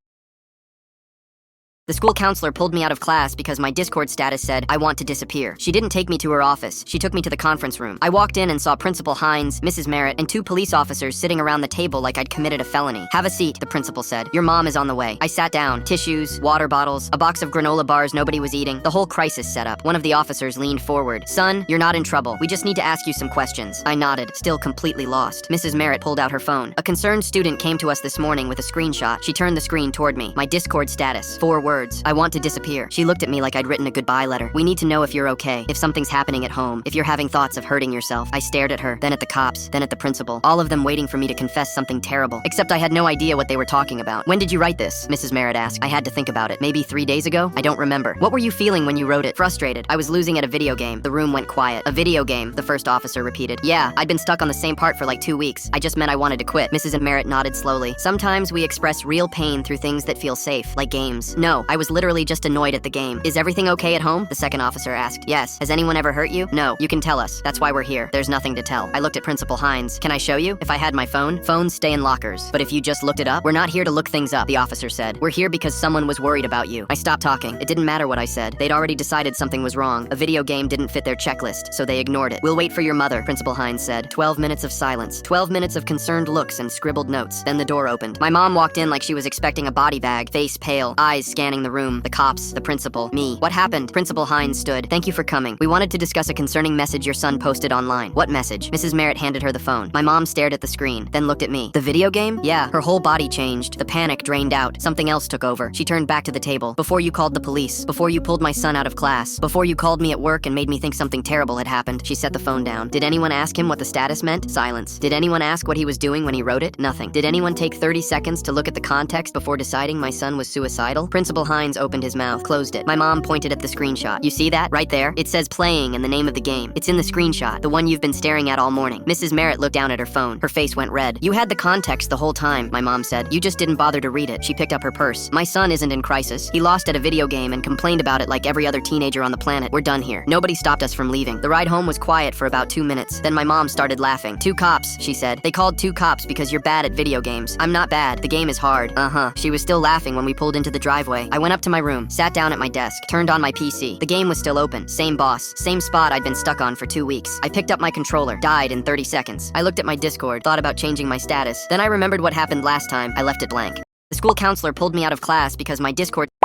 The school counselor pulled me out of class because my Discord status said, I want to disappear. She didn't take me to her office. She took me to the conference room. I walked in and saw Principal Hines, Mrs. Merritt, and 2 police officers sitting around the table like I'd committed a felony. Have a seat, the principal said. Your mom is on the way. I sat down. Tissues, water bottles, a box of granola bars nobody was eating. The whole crisis set up. One of the officers leaned forward. Son, you're not in trouble. We just need to ask you some questions. I nodded, still completely lost. Mrs. Merritt pulled out her phone. A concerned student came to us this morning with a screenshot. She turned the screen toward me. My Discord status. 4 words. I want to disappear. She looked at me like I'd written a goodbye letter. We need to know if you're okay, if something's happening at home, if you're having thoughts of hurting yourself. I stared at her, then at the cops, then at the principal, all of them waiting for me to confess something terrible. Except I had no idea what they were talking about. When did you write this? Mrs. Merritt asked. I had to think about it. Maybe 3 days ago? I don't remember. What were you feeling when you wrote it? Frustrated. I was losing at a video game. The room went quiet. A video game, the first officer repeated. Yeah, I'd been stuck on the same part for like 2 weeks. I just meant I wanted to quit. Mrs. Merritt nodded slowly. Sometimes we express real pain through things that feel safe, like games. No, I was literally just annoyed at the game. Is everything okay at home? The second officer asked. Yes. Has anyone ever hurt you? No. You can tell us. That's why we're here. There's nothing to tell. I looked at Principal Hines. Can I show you? If I had my phone? Phones stay in lockers. But if you just looked it up? We're not here to look things up, the officer said. We're here because someone was worried about you. I stopped talking. It didn't matter what I said. They'd already decided something was wrong. A video game didn't fit their checklist, so they ignored it. We'll wait for your mother, Principal Hines said. 12 minutes of silence. 12 minutes of concerned looks and scribbled notes. Then the door opened. My mom walked in like she was expecting a body bag, face pale, eyes scanning the room, the cops, the principal, me. What happened? Principal Hines stood. Thank you for coming. We wanted to discuss a concerning message your son posted online. What message? Mrs. Merritt handed her the phone. My mom stared at the screen, then looked at me. The video game? Yeah. Her whole body changed. The panic drained out. Something else took over. She turned back to the table. Before you called the police. Before you pulled my son out of class. Before you called me at work and made me think something terrible had happened. She set the phone down. Did anyone ask him what the status meant? Silence. Did anyone ask what he was doing when he wrote it? Nothing. Did anyone take 30 seconds to look at the context before deciding my son was suicidal? Principal Hines opened his mouth, closed it. My mom pointed at the screenshot. You see that? Right there? It says playing and the name of the game. It's in the screenshot, the one you've been staring at all morning. Mrs. Merritt looked down at her phone. Her face went red. You had the context the whole time, my mom said. You just didn't bother to read it. She picked up her purse. My son isn't in crisis. He lost at a video game and complained about it like every other teenager on the planet. We're done here. Nobody stopped us from leaving. The ride home was quiet for about 2 minutes. Then my mom started laughing. 2 cops, she said. They called 2 cops because you're bad at video games. I'm not bad. The game is hard. Uh-huh. She was still laughing when we pulled into the driveway. I went up to my room, sat down at my desk, turned on my PC. The game was still open. Same boss. Same spot I'd been stuck on for 2 weeks. I picked up my controller. Died in 30 seconds. I looked at my Discord, thought about changing my status. Then I remembered what happened last time. I left it blank. The school counselor pulled me out of class because my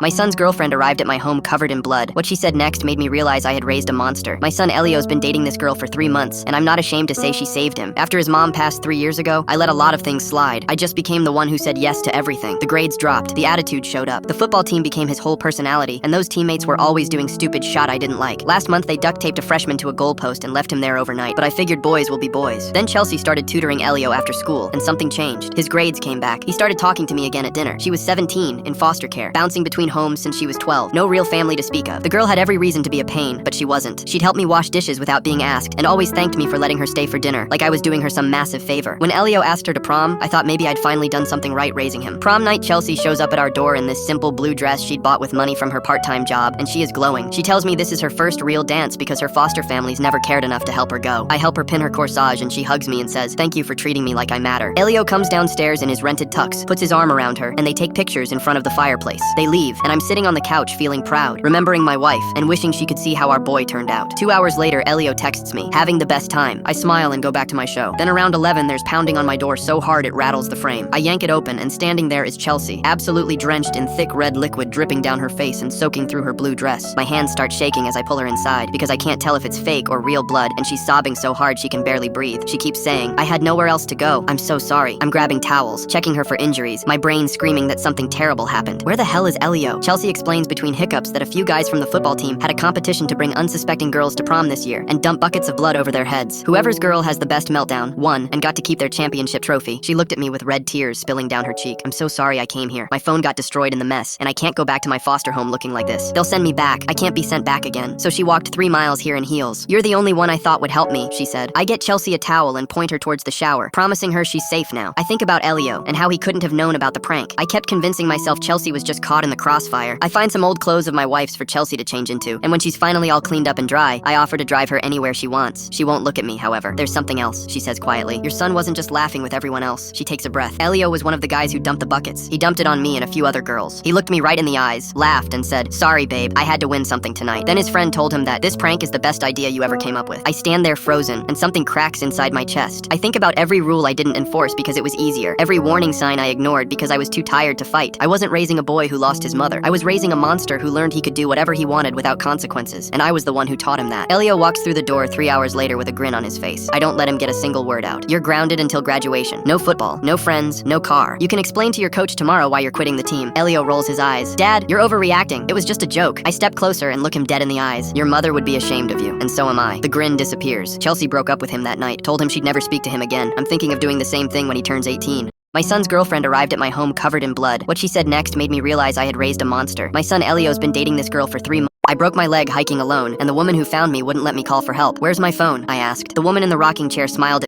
son's girlfriend arrived at my home covered in blood. What she said next made me realize I had raised a monster. My son Elio's been dating this girl for 3 months, and I'm not ashamed to say she saved him. After his mom passed 3 years ago, I let a lot of things slide. I just became the one who said yes to everything. The grades dropped. The attitude showed up. The football team became his whole personality, and those teammates were always doing stupid shit I didn't like. Last month, they duct taped a freshman to a goalpost and left him there overnight, but I figured boys will be boys. Then Chelsea started tutoring Elio after school, and something changed. His grades came back. He started talking to me again at dinner. She was 17, in foster care, bouncing between homes since she was 12. No real family to speak of. The girl had every reason to be a pain, but she wasn't. She'd help me wash dishes without being asked, and always thanked me for letting her stay for dinner, like I was doing her some massive favor. When Elio asked her to prom, I thought maybe I'd finally done something right raising him. Prom night, Chelsea shows up at our door in this simple blue dress she'd bought with money from her part-time job, and she is glowing. She tells me this is her first real dance because her foster family's never cared enough to help her go. I help her pin her corsage, and she hugs me and says, "Thank you for treating me like I matter." Elio comes downstairs in his rented tux, puts his arm around her, and they take pictures in front of the fireplace. They leave, and I'm sitting on the couch feeling proud, remembering my wife, and wishing she could see how our boy turned out. 2 hours later, Elio texts me, having the best time. I smile and go back to my show. Then around 11, there's pounding on my door so hard it rattles the frame. I yank it open, and standing there is Chelsea, absolutely drenched in thick red liquid dripping down her face and soaking through her blue dress. My hands start shaking as I pull her inside, because I can't tell if it's fake or real blood, and she's sobbing so hard she can barely breathe. She keeps saying, "I had nowhere else to go. I'm so sorry." I'm grabbing towels, checking her for injuries, my brain screaming that something terrible happened. Where the hell is Elio? Elio. Chelsea explains between hiccups that a few guys from the football team had a competition to bring unsuspecting girls to prom this year and dump buckets of blood over their heads. Whoever's girl has the best meltdown won and got to keep their championship trophy. She looked at me with red tears spilling down her cheek. I'm so sorry I came here. My phone got destroyed in the mess, and I can't go back to my foster home looking like this. They'll send me back. I can't be sent back again. So she walked 3 miles here in heels. You're the only one I thought would help me, she said. I get Chelsea a towel and point her towards the shower, promising her she's safe now. I think about Elio and how he couldn't have known about the prank. I kept convincing myself Chelsea was just caught in the crossfire. I find some old clothes of my wife's for Chelsea to change into, and when she's finally all cleaned up and dry, I offer to drive her anywhere she wants. She won't look at me, however. There's something else, she says quietly. Your son wasn't just laughing with everyone else. She takes a breath. Elio was one of the guys who dumped the buckets. He dumped it on me and a few other girls. He looked me right in the eyes, laughed, and said, sorry, babe, I had to win something tonight. Then his friend told him that this prank is the best idea you ever came up with. I stand there frozen, and something cracks inside my chest. I think about every rule I didn't enforce because it was easier, every warning sign I ignored because I was too tired to fight. I wasn't raising a boy who lost his mother. I was raising a monster who learned he could do whatever he wanted without consequences, and I was the one who taught him that. Elio walks through the door 3 hours later with a grin on his face. I don't let him get a single word out. You're grounded until graduation. No football, no friends, no car. You can explain to your coach tomorrow why you're quitting the team. Elio rolls his eyes. Dad, you're overreacting. It was just a joke. I step closer and look him dead in the eyes. Your mother would be ashamed of you, and so am I. The grin disappears. Chelsea broke up with him that night, told him she'd never speak to him again. I'm thinking of doing the same thing when he turns 18. My son's girlfriend arrived at my home covered in blood. What she said next made me realize I had raised a monster. My son Elio's been dating this girl for 3 months. I broke my leg hiking alone, and the woman who found me wouldn't let me call for help. Where's my phone? I asked. The woman in the rocking chair smiled.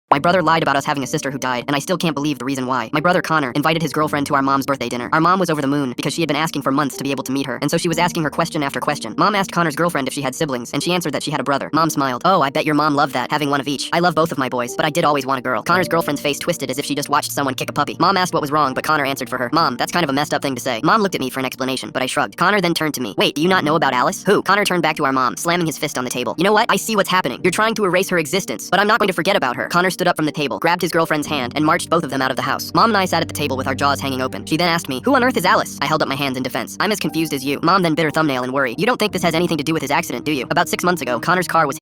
My brother lied about us having a sister who died, and I still can't believe the reason why. My brother Connor invited his girlfriend to our mom's birthday dinner. Our mom was over the moon because she had been asking for months to be able to meet her, and so she was asking her question after question. Mom asked Connor's girlfriend if she had siblings, and she answered that she had a brother. Mom smiled. Oh, I bet your mom loved that, having one of each. I love both of my boys, but I did always want a girl. Connor's girlfriend's face twisted as if she just watched someone kick a puppy. Mom asked what was wrong, but Connor answered for her. Mom, that's kind of a messed up thing to say. Mom looked at me for an explanation, but I shrugged. Connor then turned to me. Wait, do you not know about Alice? Who? Connor turned back to our mom, slamming his fist on the table. You know what? I see what's happening. You're trying to erase her existence, but I'm not going to forget about her. Connor stood up from the table, grabbed his girlfriend's hand, and marched both of them out of the house. Mom and I sat at the table with our jaws hanging open. She then asked me, who on earth is Alice? I held up my hands in defense. I'm as confused as you. Mom then bit her thumbnail in worry. You don't think this has anything to do with his accident, do you? About 6 months ago, Connor's car was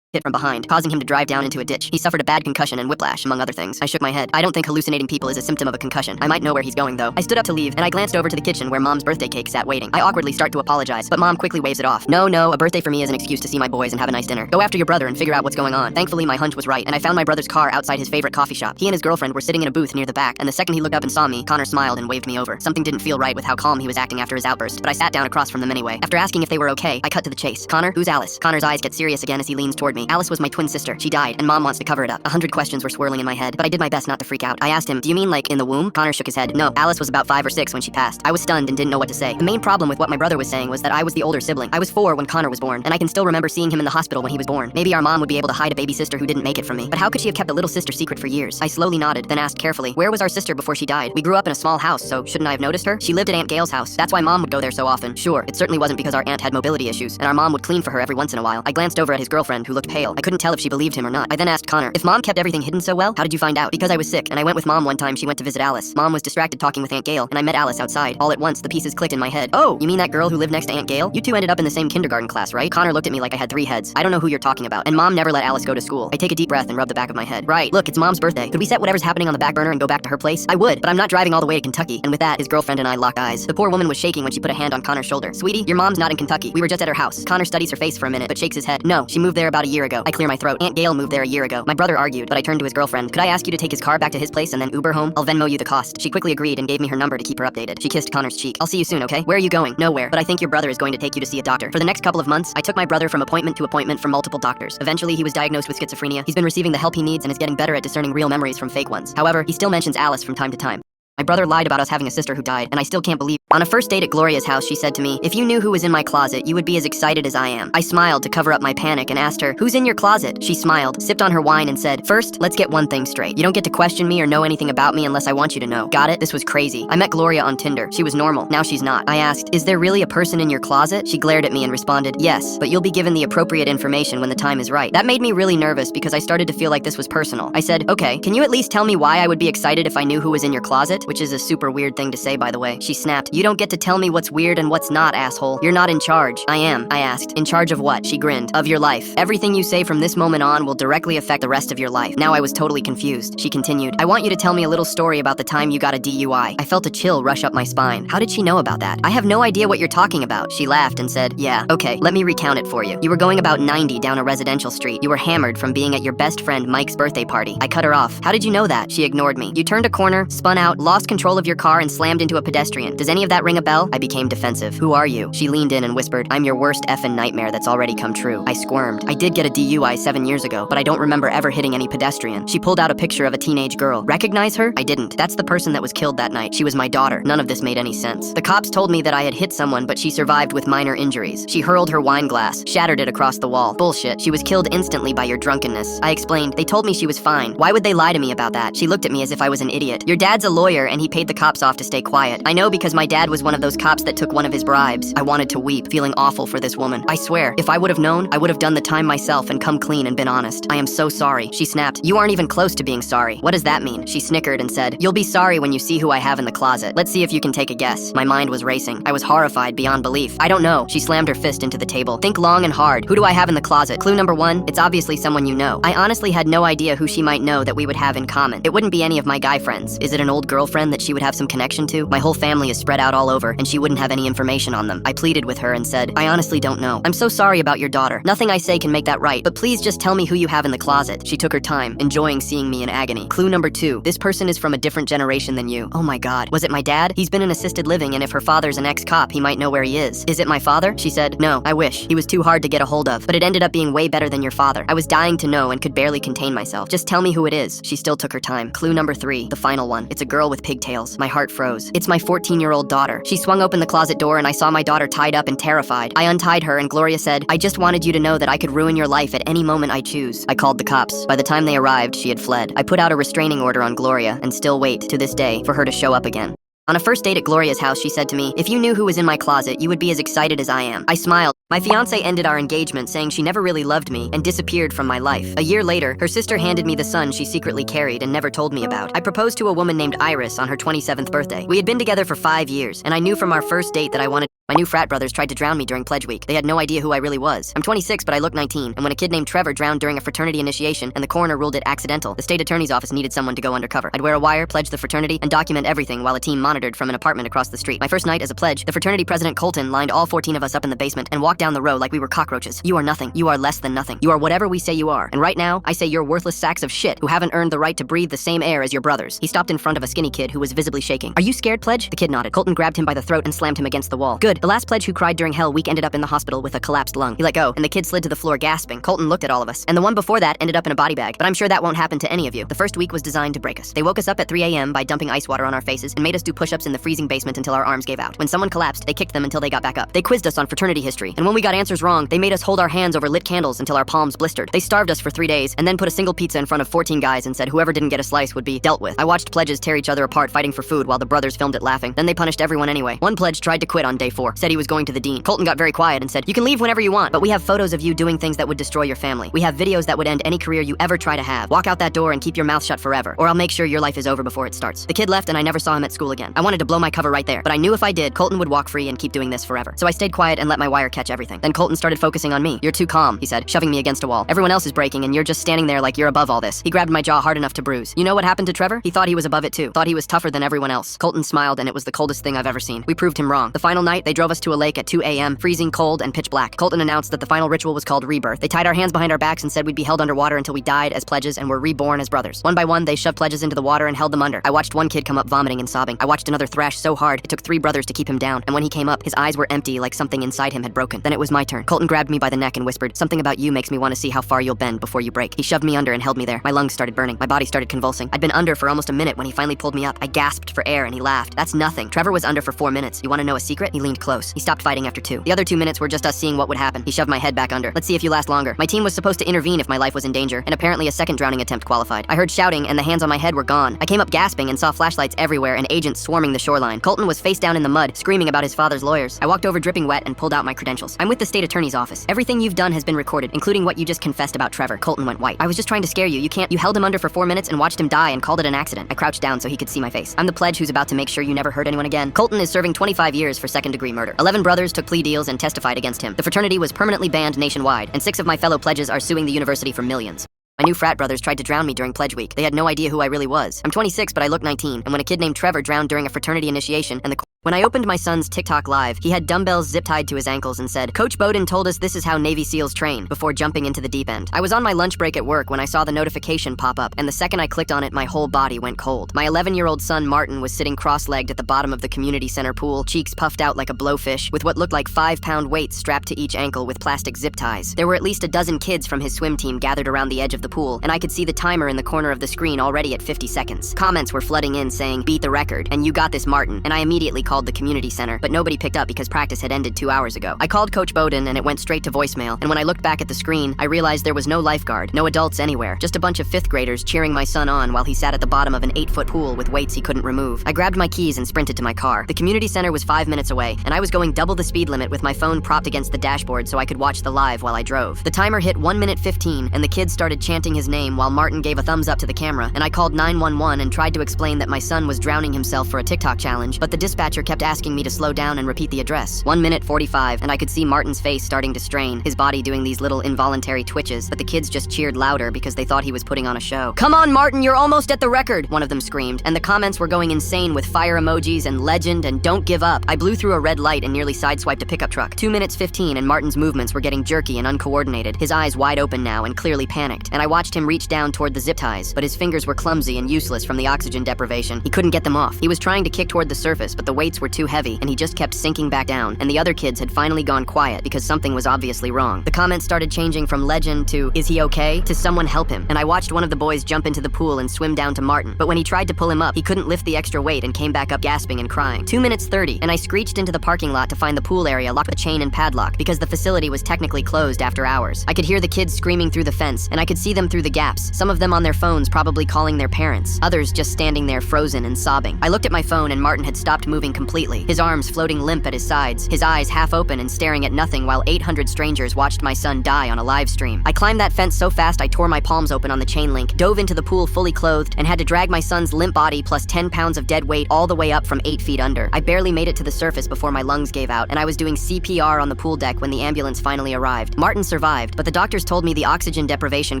hit from behind, causing him to drive down into a ditch. He suffered a bad concussion and whiplash, among other things. I shook my head. I don't think hallucinating people is a symptom of a concussion. I might know where he's going, though. I stood up to leave, and I glanced over to the kitchen where Mom's birthday cake sat waiting. I awkwardly start to apologize, but Mom quickly waves it off. No, a birthday for me is an excuse to see my boys and have a nice dinner. Go after your brother and figure out what's going on. Thankfully, my hunch was right, and I found my brother's car outside his favorite coffee shop. He and his girlfriend were sitting in a booth near the back, and the second he looked up and saw me, Connor smiled and waved me over. Something didn't feel right with how calm he was acting after his outburst, but I sat down across from them anyway. After asking if they were okay, I cut to the chase. Connor, who's Alice? Connor's eyes get serious again as he leans toward me. Alice was my twin sister. She died, and Mom wants to cover it up. 100 questions were swirling in my head, but I did my best not to freak out. I asked him, do you mean like in the womb? Connor shook his head. No, Alice was about 5 or 6 when she passed. I was stunned and didn't know what to say. The main problem with what my brother was saying was that I was the older sibling. I was 4 when Connor was born, and I can still remember seeing him in the hospital when he was born. Maybe our mom would be able to hide a baby sister who didn't make it from me. But how could she have kept a little sister secret for years? I slowly nodded, then asked carefully, where was our sister before she died? We grew up in a small house, so shouldn't I have noticed her? She lived at Aunt Gail's house. That's why Mom would go there so often. Sure, it certainly wasn't because our aunt had mobility issues, and our mom would clean for her every once in a while. I glanced over at his girlfriend, who looked pale. I couldn't tell if she believed him or not. I then asked Connor, if Mom kept everything hidden so well, how did you find out? Because I was sick, and I went with Mom one time she went to visit Alice. Mom was distracted talking with Aunt Gail, and I met Alice outside. All at once, the pieces clicked in my head. Oh, you mean that girl who lived next to Aunt Gail? You two ended up in the same kindergarten class, right? Connor looked at me like I had 3 heads. I don't know who you're talking about. And Mom never let Alice go to school. I take a deep breath and rub the back of my head. Right, look, it's Mom's birthday. Could we set whatever's happening on the back burner and go back to her place? I would, but I'm not driving all the way to Kentucky. And with that, his girlfriend and I locked eyes. The poor woman was shaking when she put a hand on Connor's shoulder. Sweetie, your mom's not in Kentucky. We were just at her house. Connor studies her face for a minute, but shakes his head. No, she moved there about a year ago. I clear my throat. Aunt Gail moved there a year ago. My brother argued, but I turned to his girlfriend. Could I ask you to take his car back to his place and then Uber home? I'll Venmo you the cost. She quickly agreed and gave me her number to keep her updated. She kissed Connor's cheek. I'll see you soon, okay? Where are you going? Nowhere. But I think your brother is going to take you to see a doctor. For the next couple of months, I took my brother from appointment to appointment from multiple doctors. Eventually, he was diagnosed with schizophrenia. He's been receiving the help he needs and is getting better at discerning real memories from fake ones. However, he still mentions Alice from time to time. My brother lied about us having a sister who died, and I still can't believe. On a first date at Gloria's house, she said to me, if you knew who was in my closet, you would be as excited as I am. I smiled to cover up my panic and asked her, who's in your closet? She smiled, sipped on her wine, and said, first, let's get one thing straight. You don't get to question me or know anything about me unless I want you to know. Got it? This was crazy. I met Gloria on Tinder. She was normal. Now she's not. I asked, is there really a person in your closet? She glared at me and responded, yes, but you'll be given the appropriate information when the time is right. That made me really nervous because I started to feel like this was personal. I said, okay, can you at least tell me why I would be excited if I knew who was in your closet? Which is a super weird thing to say, by the way. She snapped, you don't get to tell me what's weird and what's not, asshole. You're not in charge. I am, I asked. In charge of what? She grinned. Of your life. Everything you say from this moment on will directly affect the rest of your life. Now I was totally confused. She continued, I want you to tell me a little story about the time you got a DUI. I felt a chill rush up my spine. How did she know about that? I have no idea what you're talking about. She laughed and said, yeah, okay, let me recount it for you. You were going about 90 down a residential street. You were hammered from being at your best friend Mike's birthday party. I cut her off. How did you know that? She ignored me. You turned a corner, spun out, lost control of your car, and slammed into a pedestrian. Does any of that ring a bell? I became defensive. Who are you? She leaned in and whispered, I'm your worst effing nightmare that's already come true. I squirmed. I did get a DUI 7 years ago, but I don't remember ever hitting any pedestrian. She pulled out a picture of a teenage girl. Recognize her? I didn't. That's the person that was killed that night. She was my daughter. None of this made any sense. The cops told me that I had hit someone, but she survived with minor injuries. She hurled her wine glass, shattered it across the wall. Bullshit. She was killed instantly by your drunkenness. I explained. They told me she was fine. Why would they lie to me about that? She looked at me as if I was an idiot. Your dad's a lawyer, and he paid the cops off to stay quiet. I know because my dad was one of those cops that took one of his bribes. I wanted to weep, feeling awful for this woman. I swear, if I would have known, I would have done the time myself and come clean and been honest. I am so sorry. She snapped. You aren't even close to being sorry. What does that mean? She snickered and said, you'll be sorry when you see who I have in the closet. Let's see if you can take a guess. My mind was racing. I was horrified beyond belief. I don't know. She slammed her fist into the table. Think long and hard. Who do I have in the closet? Clue number 1, it's obviously someone you know. I honestly had no idea who she might know that we would have in common. It wouldn't be any of my guy friends. Is it an old girlfriend that she would have some connection to? My whole family is spread out all over, and she wouldn't have any information on them. I pleaded with her and said, I honestly don't know. I'm so sorry about your daughter. Nothing I say can make that right, but please just tell me who you have in the closet. She took her time, enjoying seeing me in agony. Clue number 2, this person is from a different generation than you. Oh my god. Was it my dad? He's been in assisted living, and if her father's an ex-cop, he might know where he is. Is it my father? She said, no, I wish. He was too hard to get a hold of, but it ended up being way better than your father. I was dying to know and could barely contain myself. Just tell me who it is. She still took her time. Clue number 3, the final one. It's a girl with pigtails. My heart froze. It's my 14-year-old daughter. She swung open the closet door and I saw my daughter tied up and terrified. I untied her and Gloria said, I just wanted you to know that I could ruin your life at any moment I choose. I called the cops. By the time they arrived, she had fled. I put out a restraining order on Gloria and still wait, to this day, for her to show up again. On a first date at Gloria's house, she said to me, if you knew who was in my closet, you would be as excited as I am. I smiled. My fiancé ended our engagement saying she never really loved me and disappeared from my life. A year later, her sister handed me the son she secretly carried and never told me about. I proposed to a woman named Iris on her 27th birthday. We had been together for 5 years, and I knew from our first date that I wanted. My new frat brothers tried to drown me during pledge week. They had no idea who I really was. I'm 26, but I look 19, and when a kid named Trevor drowned during a fraternity initiation and the coroner ruled it accidental, the state attorney's office needed someone to go undercover. I'd wear a wire, pledge the fraternity, and document everything while a team monitored from an apartment across the street. My first night as a pledge, the fraternity president Colton lined all 14 of us up in the basement and walked down the row like we were cockroaches. You are nothing. You are less than nothing. You are whatever we say you are. And right now, I say you're worthless sacks of shit who haven't earned the right to breathe the same air as your brothers. He stopped in front of a skinny kid who was visibly shaking. Are you scared, pledge? The kid nodded. Colton grabbed him by the throat and slammed him against the wall. Good. The last pledge who cried during Hell Week ended up in the hospital with a collapsed lung. He let go, and the kid slid to the floor gasping. Colton looked at all of us. And the one before that ended up in a body bag. But I'm sure that won't happen to any of you. The first week was designed to break us. They woke us up at 3 a.m. by dumping ice water on our faces and made us do push-ups in the freezing basement until our arms gave out. When someone collapsed, they kicked them until they got back up. They quizzed us on fraternity history, and when we got answers wrong, they made us hold our hands over lit candles until our palms blistered. They starved us for 3 days, and then put a single pizza in front of 14 guys and said whoever didn't get a slice would be dealt with. I watched pledges tear each other apart fighting for food while the brothers filmed it laughing. Then they punished everyone anyway. One pledge tried to quit on day 4, said he was going to the dean. Colton got very quiet and said, you can leave whenever you want, but we have photos of you doing things that would destroy your family. We have videos that would end any career you ever try to have. Walk out that door and keep your mouth shut forever, or I'll make sure your life is over before it starts. The kid left and I never saw him at school again. I wanted to blow my cover right there, but I knew if I did, Colton would walk free and keep doing this forever. So I stayed quiet and let my wire catch everything. Then Colton started focusing on me. You're too calm, he said, shoving me against a wall. Everyone else is breaking and you're just standing there like you're above all this. He grabbed my jaw hard enough to bruise. You know what happened to Trevor? He thought he was above it too. Thought he was tougher than everyone else. Colton smiled and it was the coldest thing I've ever seen. We proved him wrong. The final night, they drove us to a lake at 2 a.m., freezing cold and pitch black. Colton announced that the final ritual was called rebirth. They tied our hands behind our backs and said we'd be held underwater until we died as pledges and were reborn as brothers. One by one, they shoved pledges into the water and held them under. I watched one kid come up vomiting and sobbing. I watched another thrash so hard, it took 3 brothers to keep him down. And when he came up, his eyes were empty like something inside him had broken. Then it was my turn. Colton grabbed me by the neck and whispered, something about you makes me want to see how far you'll bend before you break. He shoved me under and held me there. My lungs started burning. My body started convulsing. I'd been under for almost a minute when he finally pulled me up. I gasped for air and he laughed. That's nothing. Trevor was under for 4 minutes. You want to know a secret? He leaned close. He stopped fighting after 2. The other 2 minutes were just us seeing what would happen. He shoved my head back under. Let's see if you last longer. My team was supposed to intervene if my life was in danger, and apparently a second drowning attempt qualified. I heard shouting, and the hands on my head were gone. I came up gasping and saw flashlights everywhere and agents swarming the shoreline. Colton was face down in the mud, screaming about his father's lawyers. I walked over dripping wet and pulled out my credentials. I'm with the state attorney's office. Everything you've done has been recorded, including what you just confessed about Trevor. Colton went white. I was just trying to scare you. You held him under for 4 minutes and watched him die and called it an accident. I crouched down so he could see my face. I'm the pledge who's about to make sure you never hurt anyone again. Colton is serving 25 years for second-degree murder. 11 brothers took plea deals and testified against him. The fraternity was permanently banned nationwide, and 6 of my fellow pledges are suing the university for millions. My new frat brothers tried to drown me during pledge week. They had no idea who I really was. I'm 26, but I look 19, and when a kid named Trevor drowned during a fraternity initiation, when I opened my son's TikTok live, he had dumbbells zip-tied to his ankles and said, "Coach Bowden told us this is how Navy SEALs train," before jumping into the deep end. I was on my lunch break at work when I saw the notification pop up, and the second I clicked on it, my whole body went cold. My 11-year-old son, Martin, was sitting cross-legged at the bottom of the community center pool, cheeks puffed out like a blowfish, with what looked like 5-pound weights strapped to each ankle with plastic zip ties. There were at least a dozen kids from his swim team gathered around the edge of the pool, and I could see the timer in the corner of the screen already at 50 seconds. Comments were flooding in saying, "Beat the record," and "You got this, Martin," and I immediately called the community center, but nobody picked up because practice had ended 2 hours ago. I called Coach Bowden and it went straight to voicemail, and when I looked back at the screen, I realized there was no lifeguard, no adults anywhere, just a bunch of 5th graders cheering my son on while he sat at the bottom of an 8-foot pool with weights he couldn't remove. I grabbed my keys and sprinted to my car. The community center was 5 minutes away, and I was going double the speed limit with my phone propped against the dashboard so I could watch the live while I drove. The timer hit 1 minute 15, and the kids started chanting his name while Martin gave a thumbs up to the camera, and I called 911 and tried to explain that my son was drowning himself for a TikTok challenge, but the dispatcher kept asking me to slow down and repeat the address. 1 minute 45, and I could see Martin's face starting to strain, his body doing these little involuntary twitches, but the kids just cheered louder because they thought he was putting on a show. "Come on, Martin, you're almost at the record," one of them screamed, and the comments were going insane with fire emojis and legend and don't give up. I blew through a red light and nearly sideswiped a pickup truck. 2 minutes 15, and Martin's movements were getting jerky and uncoordinated, his eyes wide open now and clearly panicked, and I watched him reach down toward the zip ties, but his fingers were clumsy and useless from the oxygen deprivation. He couldn't get them off. He was trying to kick toward the surface, but the weights were too heavy, and he just kept sinking back down, and the other kids had finally gone quiet because something was obviously wrong. The comments started changing from legend to "Is he okay?" to "Someone help him," and I watched one of the boys jump into the pool and swim down to Martin, but when he tried to pull him up, he couldn't lift the extra weight and came back up gasping and crying. 2 minutes 30, and I screeched into the parking lot to find the pool area locked with a chain and padlock because the facility was technically closed after hours. I could hear the kids screaming through the fence, and I could see them through the gaps, some of them on their phones probably calling their parents, others just standing there frozen and sobbing. I looked at my phone and Martin had stopped moving completely, his arms floating limp at his sides, his eyes half open and staring at nothing while 800 strangers watched my son die on a live stream. I climbed that fence so fast I tore my palms open on the chain link, dove into the pool fully clothed, and had to drag my son's limp body plus 10 pounds of dead weight all the way up from 8 feet under. I barely made it to the surface before my lungs gave out, and I was doing CPR on the pool deck when the ambulance finally arrived. Martin survived, but the doctors told me the oxygen deprivation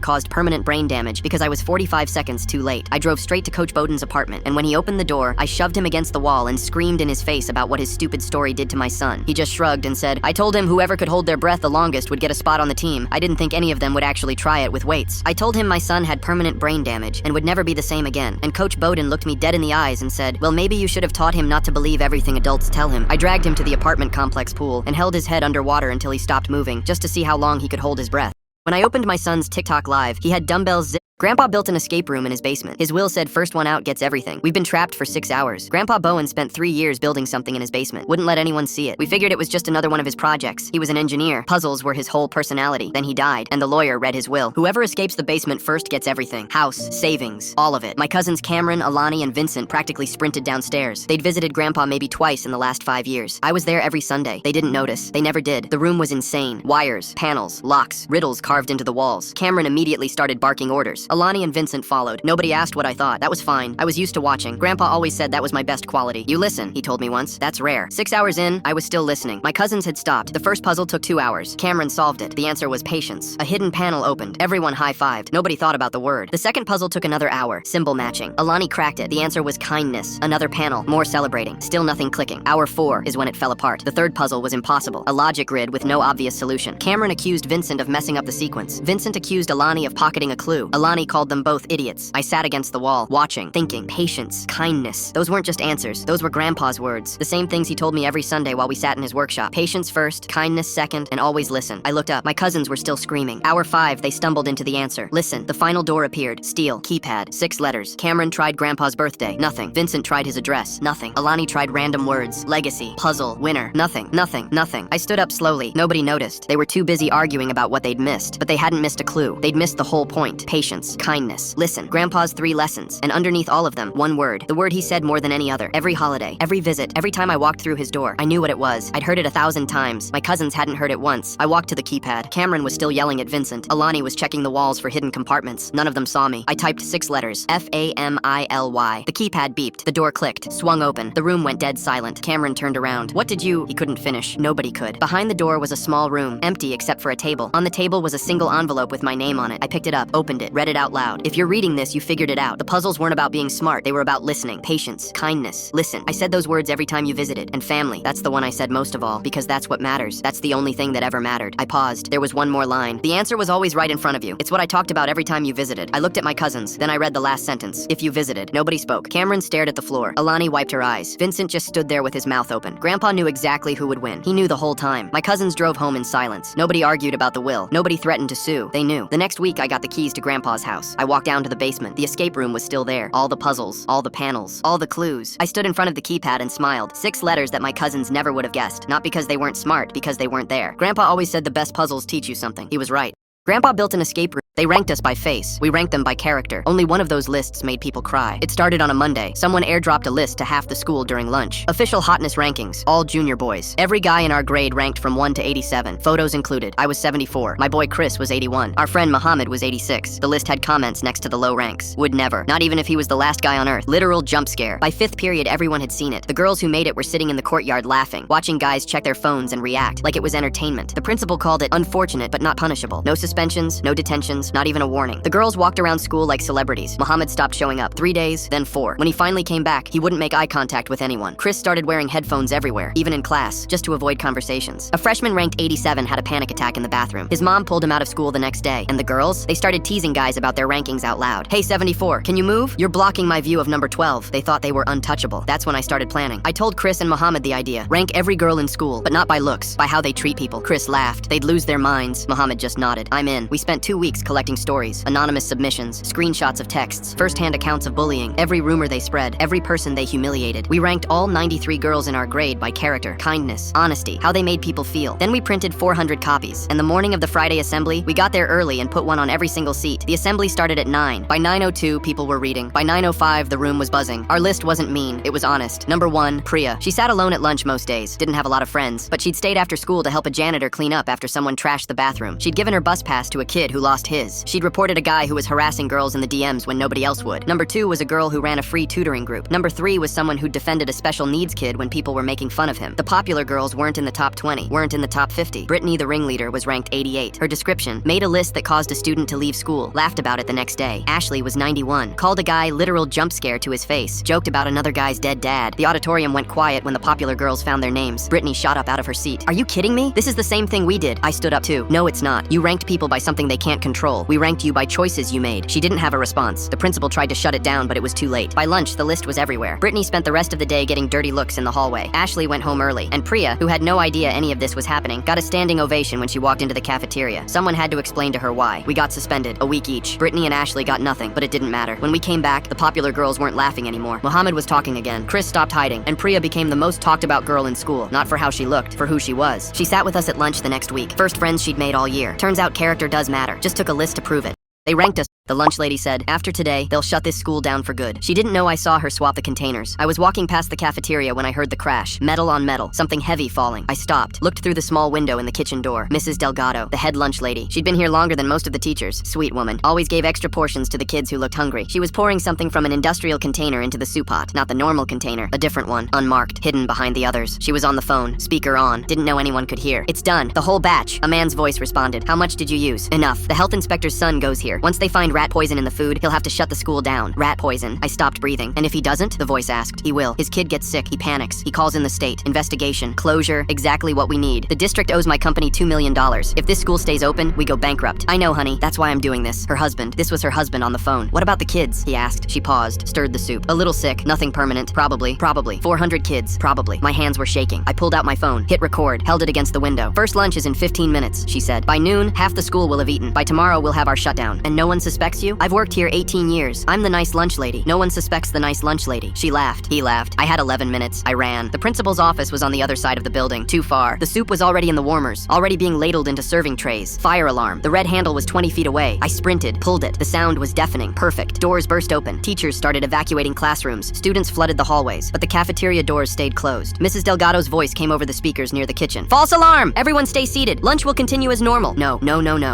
caused permanent brain damage because I was 45 seconds too late. I drove straight to Coach Bowden's apartment, and when he opened the door, I shoved him against the wall and screamed in his face about what his stupid story did to my son. He just shrugged and said, "I told him whoever could hold their breath the longest would get a spot on the team. I didn't think any of them would actually try it with weights." I told him my son had permanent brain damage and would never be the same again, and Coach Bowden looked me dead in the eyes and said, "Well, maybe you should have taught him not to believe everything adults tell him." I dragged him to the apartment complex pool and held his head underwater until he stopped moving, just to see how long he could hold his breath. When I opened my son's TikTok live, he had dumbbells Grandpa built an escape room in his basement. His will said first one out gets everything. We've been trapped for 6 hours. Grandpa Bowen spent 3 years building something in his basement. Wouldn't let anyone see it. We figured it was just another one of his projects. He was an engineer. Puzzles were his whole personality. Then he died, and the lawyer read his will. Whoever escapes the basement first gets everything. House, savings, all of it. My cousins Cameron, Alani, and Vincent practically sprinted downstairs. They'd visited Grandpa maybe twice in the last 5 years. I was there every Sunday. They didn't notice. They never did. The room was insane. Wires, panels, locks, riddles carved into the walls. Cameron immediately started barking orders. Alani and Vincent followed. Nobody asked what I thought. That was fine. I was used to watching. Grandpa always said that was my best quality. "You listen," he told me once. That's rare. 6 hours in, I was still listening. My cousins had stopped. The first puzzle took 2 hours. Cameron solved it. The answer was patience. A hidden panel opened. Everyone high-fived. Nobody thought about the word. The second puzzle took another hour. Symbol matching. Alani cracked it. The answer was kindness. Another panel. More celebrating. Still nothing clicking. Hour 4 is when it fell apart. The third puzzle was impossible. A logic grid with no obvious solution. Cameron accused Vincent of messing up the sequence. Vincent accused Alani of pocketing a clue. Alani Alani called them both idiots. I sat against the wall, watching, thinking, patience, kindness. Those weren't just answers. Those were Grandpa's words. The same things he told me every Sunday while we sat in his workshop. Patience first, kindness second, and always listen. I looked up. My cousins were still screaming. Hour 5, they stumbled into the answer. Listen. The final door appeared. Steel. Keypad. 6 letters. Cameron tried Grandpa's birthday. Nothing. Vincent tried his address. Nothing. Alani tried random words. Legacy. Puzzle. Winner. Nothing. Nothing. Nothing. I stood up slowly. Nobody noticed. They were too busy arguing about what they'd missed. But they hadn't missed a clue. They'd missed the whole point. Patience. Kindness. Listen. Grandpa's 3 lessons. And underneath all of them, one word. The word he said more than any other. Every holiday. Every visit. Every time I walked through his door. I knew what it was. I'd heard it 1,000 times. My cousins hadn't heard it once. I walked to the keypad. Cameron was still yelling at Vincent. Alani was checking the walls for hidden compartments. None of them saw me. I typed 6 letters. Family. The keypad beeped. The door clicked. Swung open. The room went dead silent. Cameron turned around. What did you... He couldn't finish. Nobody could. Behind the door was a small room. Empty except for a table. On the table was a single envelope with my name on it. I picked it up, opened it, read it out loud. If you're reading this, you figured it out. The puzzles weren't about being smart. They were about listening. Patience. Kindness. Listen. I said those words every time you visited. And family. That's the one I said most of all. Because that's what matters. That's the only thing that ever mattered. I paused. There was one more line. The answer was always right in front of you. It's what I talked about every time you visited. I looked at my cousins. Then I read the last sentence. If you visited. Nobody spoke. Cameron stared at the floor. Alani wiped her eyes. Vincent just stood there with his mouth open. Grandpa knew exactly who would win. He knew the whole time. My cousins drove home in silence. Nobody argued about the will. Nobody threatened to sue. They knew. The next week, I got the keys to Grandpa's house. I walked down to the basement. The escape room was still there. All the puzzles. All the panels. All the clues. I stood in front of the keypad and smiled. 6 letters that my cousins never would have guessed. Not because they weren't smart, because they weren't there. Grandpa always said the best puzzles teach you something. He was right. Grandpa built an escape room. They ranked us by face. We ranked them by character. Only one of those lists made people cry. It started on a Monday. Someone airdropped a list to half the school during lunch. Official hotness rankings. All junior boys. Every guy in our grade ranked from 1 to 87. Photos included. I was 74. My boy Chris was 81. Our friend Muhammad was 86. The list had comments next to the low ranks. Would never. Not even if he was the last guy on earth. Literal jump scare. By 5th period, everyone had seen it. The girls who made it were sitting in the courtyard laughing, watching guys check their phones and react like it was entertainment. The principal called it unfortunate but not punishable. No suspensions, no detentions, not even a warning. The girls walked around school like celebrities. Muhammad stopped showing up. 3 days, then 4. When he finally came back, he wouldn't make eye contact with anyone. Chris started wearing headphones everywhere, even in class, just to avoid conversations. A freshman ranked 87 had a panic attack in the bathroom. His mom pulled him out of school the next day. And the girls? They started teasing guys about their rankings out loud. Hey, 74, can you move? You're blocking my view of number 12. They thought they were untouchable. That's when I started planning. I told Chris and Muhammad the idea. Rank every girl in school, but not by looks, by how they treat people. Chris laughed. They'd lose their minds. Muhammad just nodded. I'm in. We spent 2 weeks collecting stories, anonymous submissions, screenshots of texts, first-hand accounts of bullying, every rumor they spread, every person they humiliated. We ranked all 93 girls in our grade by character, kindness, honesty, how they made people feel. Then we printed 400 copies. And the morning of the Friday assembly, we got there early and put one on every single seat. The assembly started at 9. By 9:02, people were reading. By 9:05, the room was buzzing. Our list wasn't mean, it was honest. Number 1, Priya. She sat alone at lunch most days, didn't have a lot of friends, but she'd stayed after school to help a janitor clean up after someone trashed the bathroom. She'd given her bus pass to a kid who lost his. She'd reported a guy who was harassing girls in the DMs when nobody else would. Number 2 was a girl who ran a free tutoring group. Number 3 was someone who defended a special needs kid when people were making fun of him. The popular girls weren't in the top 20, weren't in the top 50. Brittany, the ringleader, was ranked 88. Her description: made a list that caused a student to leave school, laughed about it the next day. Ashley was 91, called a guy literal jump scare to his face, joked about another guy's dead dad. The auditorium went quiet when the popular girls found their names. Brittany shot up out of her seat. Are you kidding me? This is the same thing we did. I stood up too. No, it's not. You ranked people by something they can't control. We ranked you by choices you made. She didn't have a response. The principal tried to shut it down, but it was too late. By lunch, the list was everywhere. Brittany spent the rest of the day getting dirty looks in the hallway. Ashley went home early, and Priya, who had no idea any of this was happening, got a standing ovation when she walked into the cafeteria. Someone had to explain to her why. We got suspended, a week each. Brittany and Ashley got nothing, but it didn't matter. When we came back, the popular girls weren't laughing anymore. Muhammad was talking again. Chris stopped hiding, and Priya became the most talked about girl in school, not for how she looked, for who she was. She sat with us at lunch the next week. First friends she'd made all year. Turns out character does matter. Just took a list to prove it. They ranked us. The lunch lady said, after today, they'll shut this school down for good. She didn't know I saw her swap the containers. I was walking past the cafeteria when I heard the crash. Metal on metal. Something heavy falling. I stopped, looked through the small window in the kitchen door. Mrs. Delgado, the head lunch lady. She'd been here longer than most of the teachers. Sweet woman. Always gave extra portions to the kids who looked hungry. She was pouring something from an industrial container into the soup pot. Not the normal container. A different one. Unmarked. Hidden behind the others. She was on the phone. Speaker on. Didn't know anyone could hear. It's done. The whole batch. A man's voice responded. How much did you use? Enough. The health inspector's son goes here. Once they find rat poison in the food, he'll have to shut the school down. Rat poison. I stopped breathing. And if he doesn't? The voice asked. He will. His kid gets sick. He panics. He calls in the state. Investigation. Closure. Exactly what we need. The district owes my company $2 million. If this school stays open, we go bankrupt. I know, honey. That's why I'm doing this. Her husband. This was her husband on the phone. What about the kids? He asked. She paused. Stirred the soup. A little sick. Nothing permanent. Probably. 400 kids. Probably. My hands were shaking. I pulled out my phone. Hit record. Held it against the window. First lunch is in 15 minutes, she said. By noon, half the school will have eaten. By tomorrow, we'll have our shutdown. And no one suspects you? I've worked here 18 years. I'm the nice lunch lady. No one suspects the nice lunch lady. She laughed. He laughed. I had 11 minutes. I ran. The principal's office was on the other side of the building. Too far. The soup was already in the warmers. Already being ladled into serving trays. Fire alarm. The red handle was 20 feet away. I sprinted. Pulled it. The sound was deafening. Perfect. Doors burst open. Teachers started evacuating classrooms. Students flooded the hallways. But the cafeteria doors stayed closed. Mrs. Delgado's voice came over the speakers near the kitchen. False alarm! Everyone stay seated. Lunch will continue as normal. No.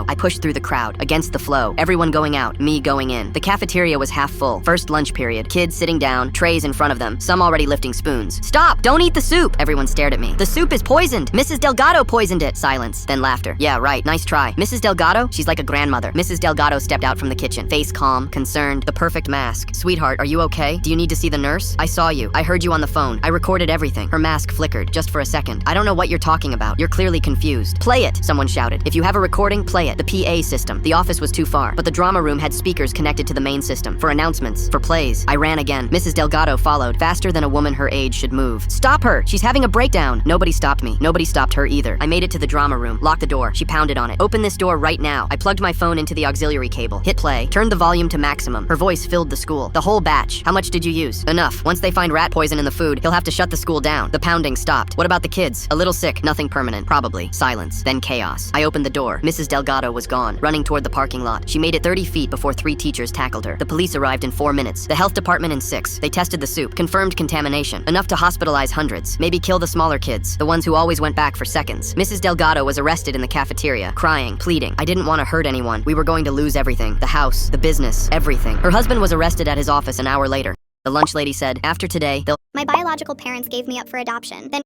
I pushed through the crowd. Against the flow. Everyone going out. Me going in. The cafeteria was half full. First lunch period. Kids sitting down. Trays in front of them. Some already lifting spoons. Stop! Don't eat the soup! Everyone stared at me. The soup is poisoned! Mrs. Delgado poisoned it! Silence. Then laughter. Yeah, right. Nice try. Mrs. Delgado? She's like a grandmother. Mrs. Delgado stepped out from the kitchen. Face calm. Concerned. The perfect mask. Sweetheart, are you okay? Do you need to see the nurse? I saw you. I heard you on the phone. I recorded everything. Her mask flickered. Just for a second. I don't know what you're talking about. You're clearly confused. Play it! Someone shouted. If you have a recording, play it. The PA system. The office was too far, but the drama room had speakers connected to the main system. For announcements. For plays. I ran again. Mrs. Delgado followed. Faster than a woman her age should move. Stop her! She's having a breakdown! Nobody stopped me. Nobody stopped her either. I made it to the drama room. Locked the door. She pounded on it. Open this door right now. I plugged my phone into the auxiliary cable. Hit play. Turned the volume to maximum. Her voice filled the school. The whole batch. How much did you use? Enough. Once they find rat poison in the food, he'll have to shut the school down. The pounding stopped. What about the kids? A little sick. Nothing permanent. Probably. Silence. Then chaos. I opened the door. Mrs. Delgado was gone. Running toward the parking lot. She made it 30 feet before 3 teachers tackled her. The police arrived in 4 minutes. The health department in 6. They tested the soup. Confirmed contamination. Enough to hospitalize hundreds. Maybe kill the smaller kids. The ones who always went back for seconds. Mrs. Delgado was arrested in the cafeteria. Crying. Pleading. I didn't want to hurt anyone. We were going to lose everything. The house. The business. Everything. Her husband was arrested at his office an hour later. The lunch lady said, after today, they'll... My biological parents gave me up for adoption. Then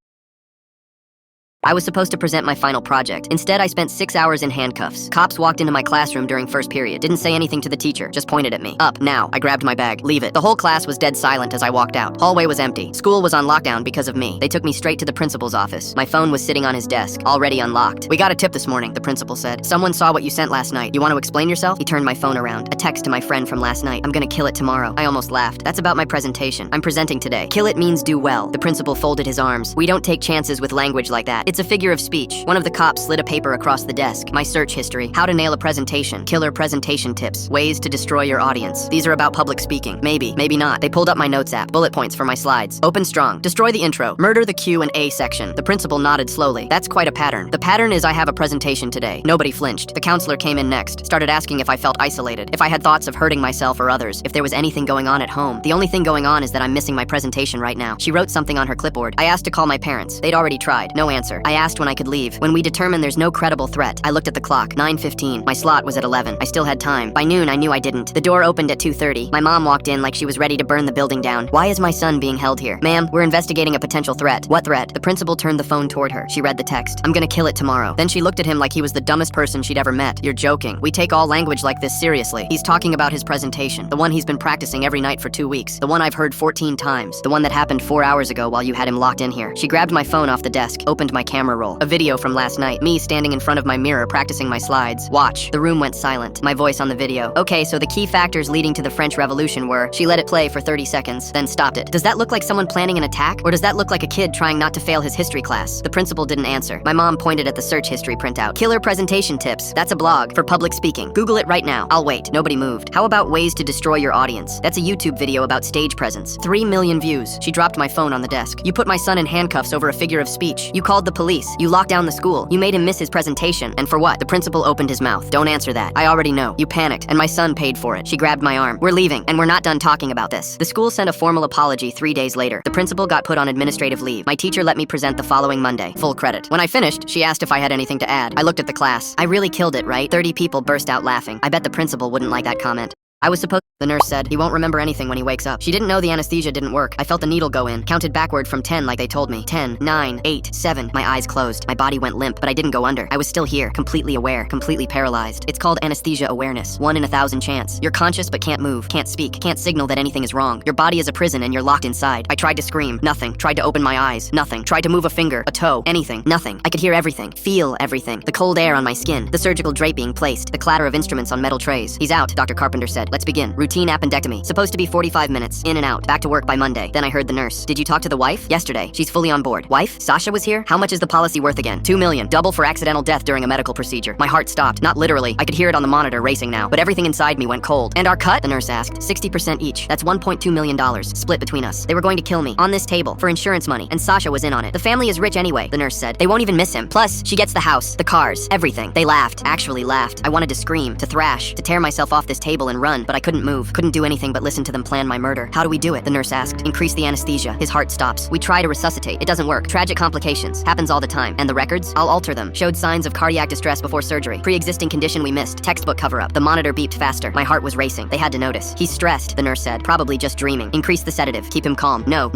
I was supposed to present my final project. Instead, I spent 6 hours in handcuffs. Cops walked into my classroom during first period. Didn't say anything to the teacher, just pointed at me. Up, now. I grabbed my bag. Leave it. The whole class was dead silent as I walked out. Hallway was empty. School was on lockdown because of me. They took me straight to the principal's office. My phone was sitting on his desk, already unlocked. We got a tip this morning, the principal said. Someone saw what you sent last night. You want to explain yourself? He turned my phone around. A text to my friend from last night. I'm gonna kill it tomorrow. I almost laughed. That's about my presentation. I'm presenting today. Kill it means do well. The principal folded his arms. We don't take chances with language like that. It's a figure of speech. One of the cops slid a paper across the desk. My search history. How to nail a presentation. Killer presentation tips. Ways to destroy your audience. These are about public speaking. Maybe, maybe not. They pulled up my notes app. Bullet points for my slides. Open strong. Destroy the intro. Murder the Q and A section. The principal nodded slowly. That's quite a pattern. The pattern is I have a presentation today. Nobody flinched. The counselor came in next. Started asking if I felt isolated. If I had thoughts of hurting myself or others. If there was anything going on at home. The only thing going on is that I'm missing my presentation right now. She wrote something on her clipboard. I asked to call my parents. They'd already tried. No answer. I asked when I could leave. When we determined there's no credible threat. I looked at the clock. 9:15. My slot was at 11. I still had time. By noon, I knew I didn't. The door opened at 2:30. My mom walked in like she was ready to burn the building down. Why is my son being held here? Ma'am, we're investigating a potential threat. What threat? The principal turned the phone toward her. She read the text. I'm gonna kill it tomorrow. Then she looked at him like he was the dumbest person she'd ever met. You're joking. We take all language like this seriously. He's talking about his presentation. The one he's been practicing every night for 2 weeks. The one I've heard 14 times. The one that happened 4 hours ago while you had him locked in here. She grabbed my phone off the desk, opened my camera roll. A video from last night. Me standing in front of my mirror practicing my slides. Watch. The room went silent. My voice on the video. Okay, so the key factors leading to the French Revolution were, she let it play for 30 seconds, then stopped it. Does that look like someone planning an attack? Or does that look like a kid trying not to fail his history class? The principal didn't answer. My mom pointed at the search history printout. Killer presentation tips. That's a blog for public speaking. Google it right now. I'll wait. Nobody moved. How about ways to destroy your audience? That's a YouTube video about stage presence. 3 million views. She dropped my phone on the desk. You put my son in handcuffs over a figure of speech. You called the police. You locked down the school. You made him miss his presentation. And for what? The principal opened his mouth. Don't answer that. I already know. You panicked, and my son paid for it. She grabbed my arm. We're leaving, and we're not done talking about this. The school sent a formal apology 3 days later. The principal got put on administrative leave. My teacher let me present the following Monday. Full credit. When I finished, she asked if I had anything to add. I looked at the class. I really killed it, right? 30 people burst out laughing. I bet the principal wouldn't like that comment. I was supposed. The nurse said, he won't remember anything when he wakes up. She didn't know the anesthesia didn't work. I felt the needle go in, counted backward from 10 like they told me. 10, 9, 8, 7. My eyes closed. My body went limp, but I didn't go under. I was still here, completely aware, completely paralyzed. It's called anesthesia awareness. 1 in 1,000 chance. You're conscious but can't move, can't speak, can't signal that anything is wrong. Your body is a prison and you're locked inside. I tried to scream, nothing. Tried to open my eyes, nothing. Tried to move a finger, a toe, anything, nothing. I could hear everything, feel everything. The cold air on my skin, the surgical drape being placed, the clatter of instruments on metal trays. He's out, Dr. Carpenter said. Let's begin. Routine appendectomy. Supposed to be 45 minutes, in and out, back to work by Monday. Then I heard the nurse. Did you talk to the wife? Yesterday. She's fully on board. Wife? Sasha was here? How much is the policy worth again? 2 million. Double for accidental death during a medical procedure. My heart stopped. Not literally. I could hear it on the monitor racing now, but everything inside me went cold. And our cut? The nurse asked. 60% each. That's $1.2 million, split between us. They were going to kill me, on this table, for insurance money, and Sasha was in on it. The family is rich anyway, the nurse said. They won't even miss him. Plus, she gets the house, the cars, everything. They laughed, actually laughed. I wanted to scream, to thrash, to tear myself off this table and run, but I couldn't move. Couldn't do anything but listen to them plan my murder. How do we do it? The nurse asked. Increase the anesthesia. His heart stops. We try to resuscitate. It doesn't work. Tragic complications. Happens all the time. And the records? I'll alter them. Showed signs of cardiac distress before surgery. Pre-existing condition we missed. Textbook cover-up. The monitor beeped faster. My heart was racing. They had to notice. He's stressed, the nurse said. Probably just dreaming. Increase the sedative. Keep him calm. No.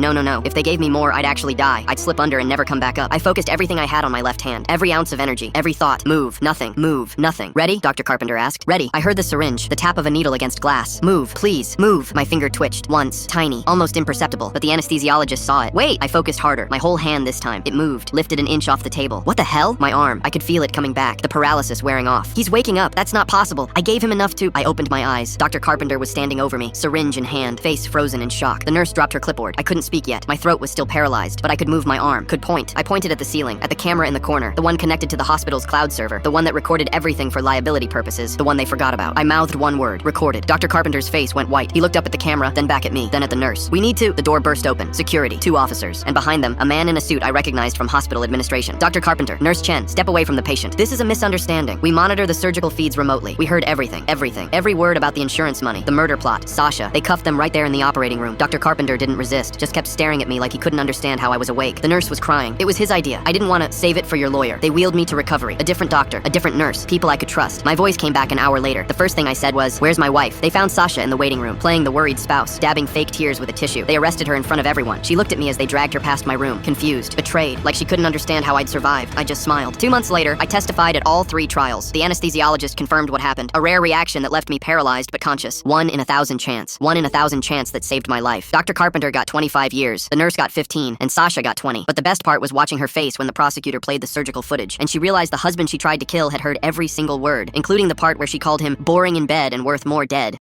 If they gave me more, I'd actually die. I'd slip under and never come back up. I focused everything I had on my left hand. Every ounce of energy. Every thought. Move. Nothing. Move. Nothing. Ready? Dr. Carpenter asked. Ready. I heard the syringe. The tap of a needle against glass. Move. Please. Move. My finger twitched. Once. Tiny. Almost imperceptible. But the anesthesiologist saw it. Wait. I focused harder. My whole hand this time. It moved. Lifted an inch off the table. What the hell? My arm. I could feel it coming back. The paralysis wearing off. He's waking up. That's not possible. I gave him enough to... I opened my eyes. Dr. Carpenter was standing over me. Syringe in hand. Face frozen in shock. The nurse dropped her clipboard. I couldn't speak yet. My throat was still paralyzed, but I could move my arm. Could point. I pointed at the ceiling. At the camera in the corner. The one connected to the hospital's cloud server. The one that recorded everything for liability purposes. The one they forgot about. I mouthed one word. Recorded. Dr. Carpenter's face went white. He looked up at the camera, then back at me, then at the nurse. We need to... The door burst open. Security. 2 officers. And behind them, a man in a suit I recognized from hospital administration. Dr. Carpenter. Nurse Chen. Step away from the patient. This is a misunderstanding. We monitor the surgical feeds remotely. We heard everything. Everything. Every word about the insurance money. The murder plot. Sasha. They cuffed them right there in the operating room. Dr. Carpenter didn't resist. Just kept staring at me like he couldn't understand how I was awake. The nurse was crying. It was his idea. I didn't want to save it for your lawyer. They wheeled me to recovery. A different doctor. A different nurse. People I could trust. My voice came back an hour later. The first thing I said was, "Where's my wife?" They found Sasha in the waiting room, playing the worried spouse, dabbing fake tears with a tissue. They arrested her in front of everyone. She looked at me as they dragged her past my room, confused, betrayed, like she couldn't understand how I'd survived. I just smiled. 2 months later, I testified at all 3 trials. The anesthesiologist confirmed what happened. A rare reaction that left me paralyzed but conscious. 1 in 1,000 chance. 1 in 1,000 chance that saved my life. Dr. Carpenter got 25 years. The nurse got 15, and Sasha got 20. But the best part was watching her face when the prosecutor played the surgical footage, and she realized the husband she tried to kill had heard every single word, including the part where she called him boring in bed and worth more dead.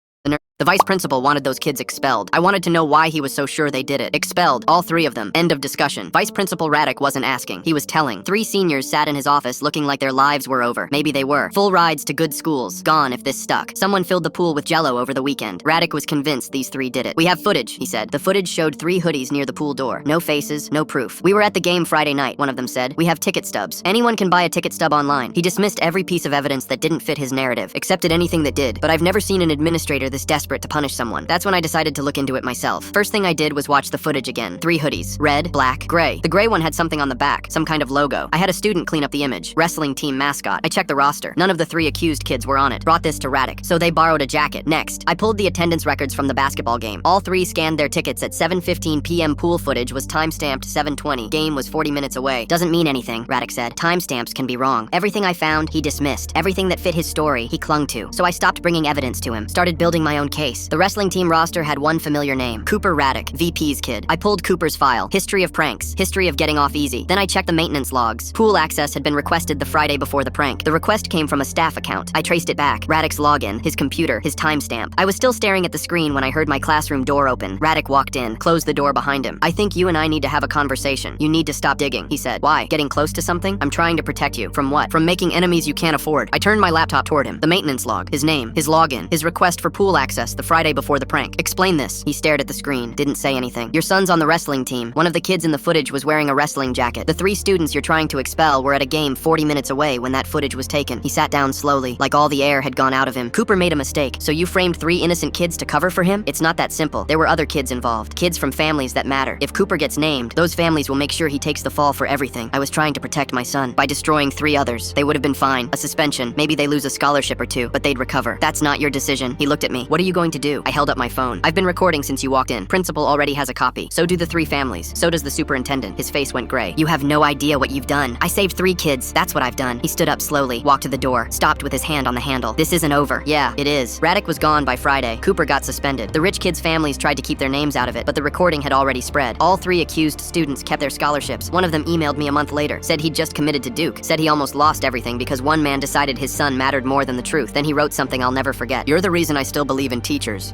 The vice principal wanted those kids expelled. I wanted to know why he was so sure they did it. Expelled, all 3 of them. End of discussion. Vice Principal Radek wasn't asking. He was telling. 3 seniors sat in his office looking like their lives were over. Maybe they were. Full rides to good schools. Gone if this stuck. Someone filled the pool with Jell-O over the weekend. Radek was convinced these 3 did it. "We have footage," he said. The footage showed 3 hoodies near the pool door. No faces, no proof. "We were at the game Friday night," one of them said. "We have ticket stubs. Anyone can buy a ticket stub online." He dismissed every piece of evidence that didn't fit his narrative, accepted anything that did. But I've never seen an administrator this desperate to punish someone. That's when I decided to look into it myself. First thing I did was watch the footage again. 3 hoodies. Red, black, gray. The gray one had something on the back, some kind of logo. I had a student clean up the image. Wrestling team mascot. I checked the roster. None of the 3 accused kids were on it. Brought this to Radek, so they borrowed a jacket. Next, I pulled the attendance records from the basketball game. All 3 scanned their tickets at 7:15 p.m. Pool footage was time-stamped 7:20. Game was 40 minutes away. Doesn't mean anything, Radek said. Timestamps can be wrong. Everything I found, he dismissed. Everything that fit his story, he clung to. So I stopped bringing evidence to him. Started building my own case. The wrestling team roster had one familiar name. Cooper Radek, VP's kid. I pulled Cooper's file. History of pranks. History of getting off easy. Then I checked the maintenance logs. Pool access had been requested the Friday before the prank. The request came from a staff account. I traced it back. Radek's login, his computer, his timestamp. I was still staring at the screen when I heard my classroom door open. Radek walked in, closed the door behind him. "I think you and I need to have a conversation. You need to stop digging," he said. "Why? Getting close to something? I'm trying to protect you. From what? From making enemies you can't afford." I turned my laptop toward him. The maintenance log, his name, his login, his request for pool access the Friday before the prank. "Explain this." He stared at the screen, didn't say anything. "Your son's on the wrestling team. One of the kids in the footage was wearing a wrestling jacket. The 3 students you're trying to expel were at a game 40 minutes away when that footage was taken." He sat down slowly, like all the air had gone out of him. "Cooper made a mistake. So you framed 3 innocent kids to cover for him? It's not that simple. There were other kids involved. Kids from families that matter. If Cooper gets named, those families will make sure he takes the fall for everything. I was trying to protect my son. By destroying 3 others, they would have been fine. A suspension. Maybe they lose a scholarship or 2, but they'd recover. That's not your decision." He looked at me. "What are you you going to do? I held up my phone. I've been recording since you walked in. Principal already has a copy. So do the 3 families. So does the superintendent. His face went gray. You have no idea what you've done. I saved 3 kids. That's what I've done. He stood up slowly, walked to the door, stopped with his hand on the handle. This isn't over. Yeah, it is. Radek was gone by Friday. Cooper got suspended. The rich kids' families tried to keep their names out of it, but the recording had already spread. All 3 accused students kept their scholarships. One of them emailed me a month later, said he'd just committed to Duke, said he almost lost everything because one man decided his son mattered more than the truth. Then he wrote something I'll never forget. You're the reason I still believe in teachers.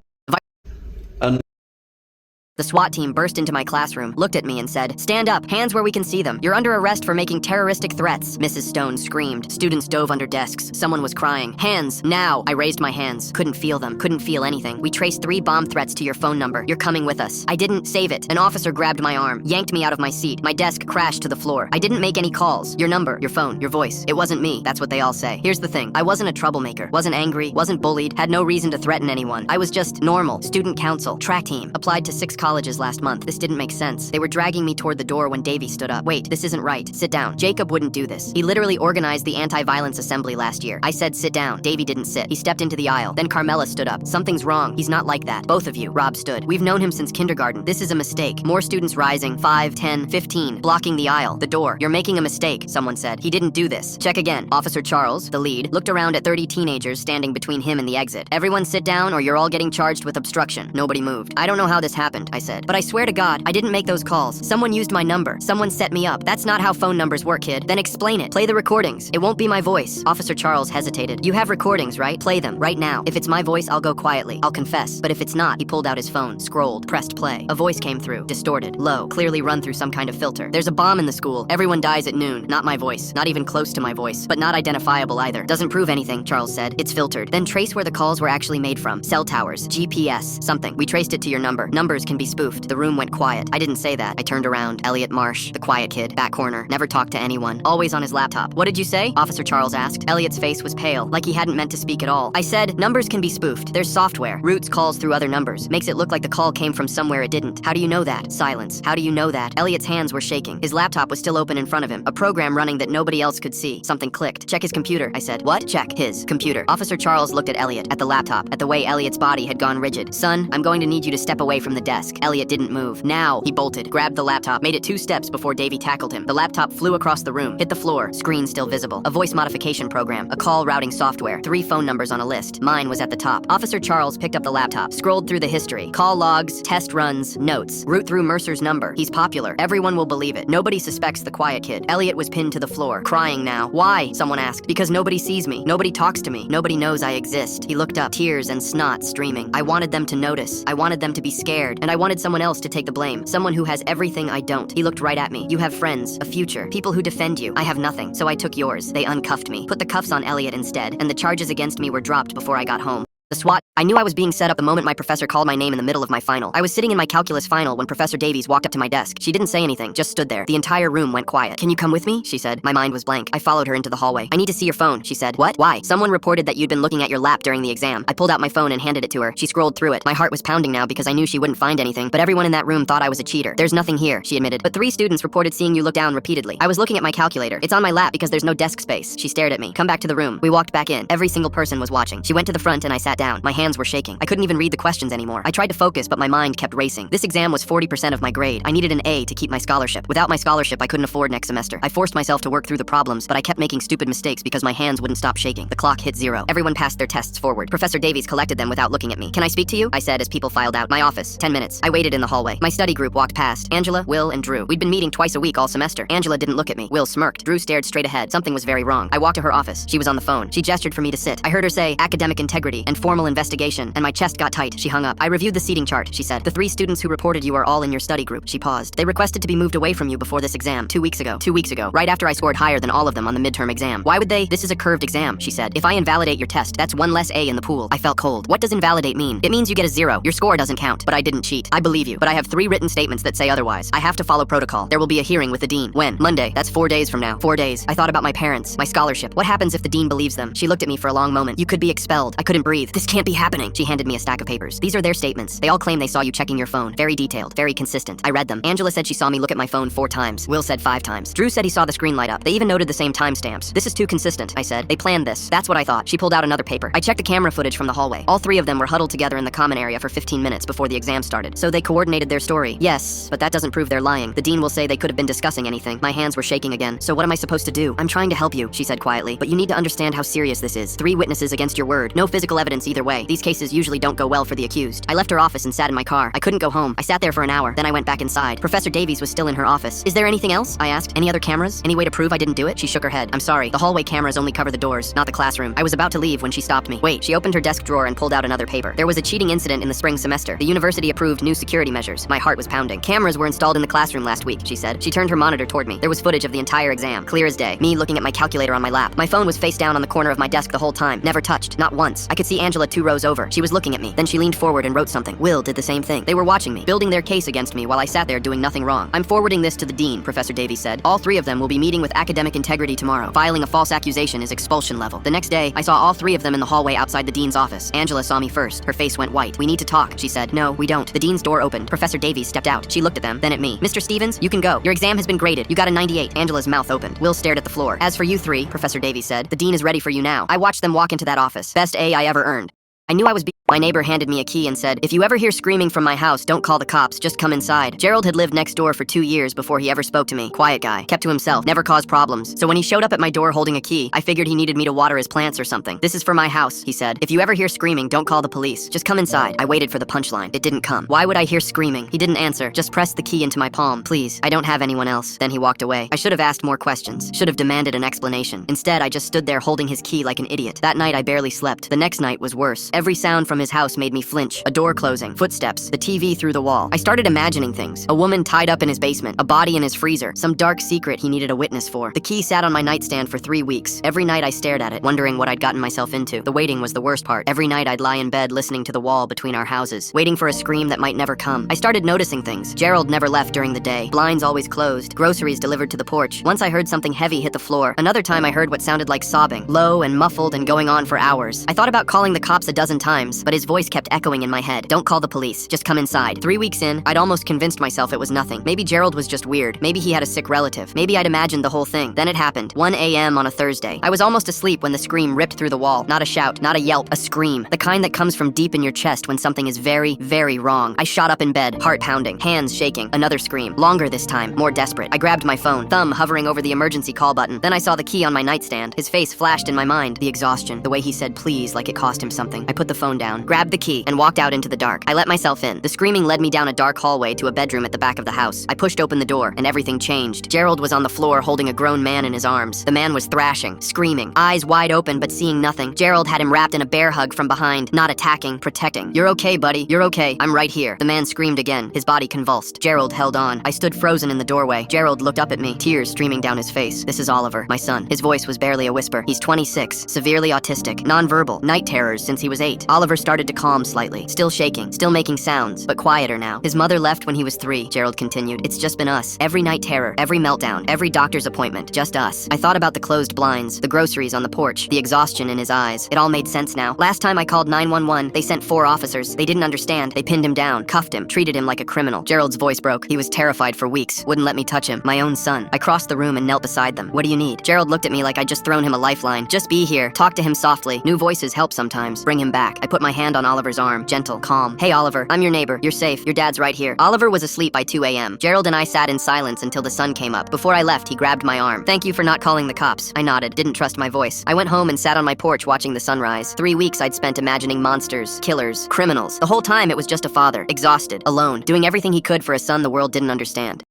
The SWAT team burst into my classroom, looked at me and said, "Stand up, hands where we can see them. You're under arrest for making terroristic threats." Mrs. Stone screamed. Students dove under desks. Someone was crying. "Hands, now!" I raised my hands. Couldn't feel them, couldn't feel anything. "We traced 3 bomb threats to your phone number. You're coming with us." I didn't save it. An officer grabbed my arm, yanked me out of my seat. My desk crashed to the floor. I didn't make any calls. Your number, your phone, your voice. It wasn't me. That's what they all say. Here's the thing. I wasn't a troublemaker. Wasn't angry. Wasn't bullied. Had no reason to threaten anyone. I was just normal. Student council. Track team. Applied to 6 colleges last month. This didn't make sense. They were dragging me toward the door when Davy stood up. "Wait, this isn't right. Sit down." Jacob wouldn't do this. He literally organized the anti-violence assembly last year. I said sit down. Davy didn't sit. He stepped into the aisle. Then Carmela stood up. "Something's wrong. He's not like that." "Both of you." Rob stood. "We've known him since kindergarten. This is a mistake." More students rising. 5, 10, 15. Blocking the aisle. "The door. You're making a mistake," someone said. "He didn't do this." "Check again." Officer Charles, the lead, looked around at 30 teenagers standing between him and the exit. "Everyone sit down or you're all getting charged with obstruction." Nobody moved. "I don't know how this happened," I said. "But I swear to God, I didn't make those calls. Someone used my number. Someone set me up. That's not how phone numbers work, kid." "Then explain it. Play the recordings. It won't be my voice." Officer Charles hesitated. "You have recordings, right? Play them, right now. If it's my voice, I'll go quietly. I'll confess. But if it's not," he pulled out his phone, scrolled, pressed play. A voice came through, distorted, low, clearly run through some kind of filter. "There's a bomb in the school. Everyone dies at noon." Not my voice. Not even close to my voice. But not identifiable either. "Doesn't prove anything," Charles said. "It's filtered." "Then trace where the calls were actually made from. Cell towers, GPS, something. We traced it to your number. Numbers can be spoofed." The room went quiet. I didn't say that. I turned around. Elliot Marsh, the quiet kid, back corner, never talked to anyone, always on his laptop. "What did you say?" Officer Charles asked. Elliot's face was pale, like he hadn't meant to speak at all. I said, "Numbers can be spoofed. There's software. Routes calls through other numbers. Makes it look like the call came from somewhere it didn't." "How do you know that?" Silence. "How do you know that?" Elliot's hands were shaking. His laptop was still open in front of him, a program running that nobody else could see. Something clicked. "Check his computer," I said. "What?" "Check his computer." Officer Charles looked at Elliot, at the laptop, at the way Elliot's body had gone rigid. "Son, I'm going to need you to step away from the desk." Elliot didn't move. "Now!" He bolted, grabbed the laptop, made it 2 steps before Davy tackled him. The laptop flew across the room, hit the floor, screen still visible. A voice modification program, a call routing software, 3 phone numbers on a list. Mine was at the top. Officer Charles picked up the laptop, scrolled through the history. Call logs, test runs, notes. Route through Mercer's number. He's popular. Everyone will believe it. Nobody suspects the quiet kid. Elliot was pinned to the floor, crying now. "Why?" someone asked. "Because nobody sees me. Nobody talks to me. Nobody knows I exist." He looked up, tears and snot streaming. I wanted them to notice. I wanted them to be scared. And I wanted someone else to take the blame. Someone who has everything I don't. He looked right at me. "You have friends, a future, people who defend you. I have nothing, so I took yours." They uncuffed me, put the cuffs on Elliot instead, and the charges against me were dropped before I got home. The SWAT. I knew I was being set up the moment my professor called my name in the middle of my final. I was sitting in my calculus final when Professor Davies walked up to my desk. She didn't say anything, just stood there. The entire room went quiet. "Can you come with me?" she said. My mind was blank. I followed her into the hallway. "I need to see your phone," she said. "What? Why?" "Someone reported that you'd been looking at your lap during the exam." I pulled out my phone and handed it to her. She scrolled through it. My heart was pounding now because I knew she wouldn't find anything, but everyone in that room thought I was a cheater. "There's nothing here," she admitted. "But 3 students reported seeing you look down repeatedly." I was looking at my calculator. "It's on my lap because there's no desk space." She stared at me. "Come back to the room." We walked back in. Every single person was watching. She went to the front and I sat down. My hands were shaking. I couldn't even read the questions anymore. I tried to focus, but my mind kept racing. This exam was 40% of my grade. I needed an A to keep my scholarship. Without my scholarship, I couldn't afford next semester. I forced myself to work through the problems, but I kept making stupid mistakes because my hands wouldn't stop shaking. The clock hit 0. Everyone passed their tests forward. Professor Davies collected them without looking at me. "Can I speak to you?" I said as people filed out. "My office. 10 minutes." I waited in the hallway. My study group walked past. Angela, Will, and Drew. We'd been meeting twice a week all semester. Angela didn't look at me. Will smirked. Drew stared straight ahead. Something was very wrong. I walked to her office. She was on the phone. She gestured for me to sit. I heard her say, "Academic integrity and formal investigation," and my chest got tight. She hung up. "I reviewed the seating chart," she said. "The 3 students who reported you are all in your study group." She paused. "They requested to be moved away from you before this exam 2 weeks ago. 2 weeks ago, right after I scored higher than all of them on the midterm exam." "Why would they?" "This is a curved exam," she said. "If I invalidate your test, that's 1 less A in the pool." I felt cold. "What does invalidate mean?" "It means you get a 0. Your score doesn't count." "But I didn't cheat." "I believe you, but I have 3 written statements that say otherwise. I have to follow protocol. There will be a hearing with the dean." "When?" "Monday. That's 4 days from now." 4 days. I thought about my parents, my scholarship. What happens if the dean believes them? She looked at me for a long moment. "You could be expelled." I couldn't breathe. This can't be happening. She handed me a stack of papers. These are their statements. They all claim they saw you checking your phone. Very detailed, very consistent. I read them. Angela said she saw me look at my phone 4 times. Will said 5 times. Drew said he saw the screen light up. They even noted the same timestamps. This is too consistent, I said. They planned this. That's what I thought. She pulled out another paper. I checked the camera footage from the hallway. All 3 of them were huddled together in the common area for 15 minutes before the exam started. So they coordinated their story. Yes, but that doesn't prove they're lying. The dean will say they could have been discussing anything. My hands were shaking again. So what am I supposed to do? I'm trying to help you, she said quietly. But you need to understand how serious this is. 3 witnesses against your word. No physical evidence either way. These cases usually don't go well for the accused. I left her office and sat in my car. I couldn't go home. I sat there for an hour. Then I went back inside. Professor Davies was still in her office. Is there anything else? I asked. Any other cameras? Any way to prove I didn't do it? She shook her head. I'm sorry. The hallway cameras only cover the doors, not the classroom. I was about to leave when she stopped me. Wait, she opened her desk drawer and pulled out another paper. There was a cheating incident in the spring semester. The university approved new security measures. My heart was pounding. Cameras were installed in the classroom last week, she said. She turned her monitor toward me. There was footage of the entire exam, clear as day. Me looking at my calculator on my lap. My phone was face down on the corner of my desk the whole time, never touched, not once. I could see Angela 2 rows over. She was looking at me. Then she leaned forward and wrote something. Will did the same thing. They were watching me, building their case against me while I sat there doing nothing wrong. I'm forwarding this to the dean, Professor Davies said. All 3 of them will be meeting with academic integrity tomorrow. Filing a false accusation is expulsion level. The next day, I saw all 3 of them in the hallway outside the dean's office. Angela saw me first. Her face went white. We need to talk, she said. No, we don't. The dean's door opened. Professor Davies stepped out. She looked at them, then at me. Mr. Stevens, you can go. Your exam has been graded. You got a 98. Angela's mouth opened. Will stared at the floor. As for you 3, Professor Davies said, the dean is ready for you now. I watched them walk into that office. Best A I ever earned. I knew I was My neighbor handed me a key and said, if you ever hear screaming from my house, don't call the cops, just come inside. Gerald had lived next door for 2 years before he ever spoke to me. Quiet guy, kept to himself, never caused problems. So when he showed up at my door holding a key, I figured he needed me to water his plants or something. This is for my house, he said. If you ever hear screaming, don't call the police. Just come inside. I waited for the punchline. It didn't come. Why would I hear screaming? He didn't answer, just pressed the key into my palm. Please, I don't have anyone else. Then he walked away. I should have asked more questions. Should have demanded an explanation. Instead, I just stood there holding his key like an idiot. That night, I barely slept. The next night was worse. Every sound from his house made me flinch. A door closing, footsteps, the TV through the wall. I started imagining things. A woman tied up in his basement, a body in his freezer, some dark secret he needed a witness for. The key sat on my nightstand for 3 weeks. Every night I stared at it, wondering what I'd gotten myself into. The waiting was the worst part. Every night I'd lie in bed listening to the wall between our houses, waiting for a scream that might never come. I started noticing things. Gerald never left during the day. Blinds always closed. Groceries delivered to the porch. Once I heard something heavy hit the floor. Another time I heard what sounded like sobbing, low and muffled and going on for hours. I thought about calling the cops a dozen times, but his voice kept echoing in my head. Don't call the police. Just come inside. 3 weeks in, I'd almost convinced myself it was nothing. Maybe Gerald was just weird. Maybe he had a sick relative. Maybe I'd imagined the whole thing. Then it happened. 1 a.m. on a Thursday. I was almost asleep when the scream ripped through the wall. Not a shout, not a yelp, a scream. The kind that comes from deep in your chest when something is very, very wrong. I shot up in bed, heart pounding, hands shaking. Another scream. Longer this time, more desperate. I grabbed my phone, thumb hovering over the emergency call button. Then I saw the key on my nightstand. His face flashed in my mind. The exhaustion. The way he said please like it cost him something. I put the phone down, grabbed the key, and walked out into the dark. I let myself in. The screaming led me down a dark hallway to a bedroom at the back of the house. I pushed open the door, and everything changed. Gerald was on the floor holding a grown man in his arms. The man was thrashing, screaming, eyes wide open but seeing nothing. Gerald had him wrapped in a bear hug from behind, not attacking, protecting. You're okay, buddy. You're okay. I'm right here. The man screamed again, his body convulsed. Gerald held on. I stood frozen in the doorway. Gerald looked up at me, tears streaming down his face. This is Oliver, my son. His voice was barely a whisper. He's 26, severely autistic, nonverbal, night terrors since he was 8. Oliver started to calm slightly, still shaking, still making sounds, but quieter now. His mother left when he was 3, Gerald continued. It's just been us. Every night terror, every meltdown, every doctor's appointment, just us. I thought about the closed blinds, the groceries on the porch, the exhaustion in his eyes. It all made sense now. Last time I called 911, they sent 4 officers. They didn't understand. They pinned him down, cuffed him, treated him like a criminal. Gerald's voice broke. He was terrified for weeks, wouldn't let me touch him. My own son. I crossed the room and knelt beside them. What do you need? Gerald looked at me like I'd just thrown him a lifeline. Just be here. Talk to him softly. New voices help sometimes. Bring him back. I put my hand on Oliver's arm, gentle, calm. Hey Oliver, I'm your neighbor. You're safe. Your dad's right here. Oliver was asleep by 2 a.m. Gerald and I sat in silence until the sun came up. Before I left, he grabbed my arm. Thank you for not calling the cops. I nodded, didn't trust my voice. I went home and sat on my porch watching the sunrise. 3 weeks I'd spent imagining monsters, killers, criminals. The whole time it was just a father, exhausted, alone, doing everything he could for a son the world didn't understand.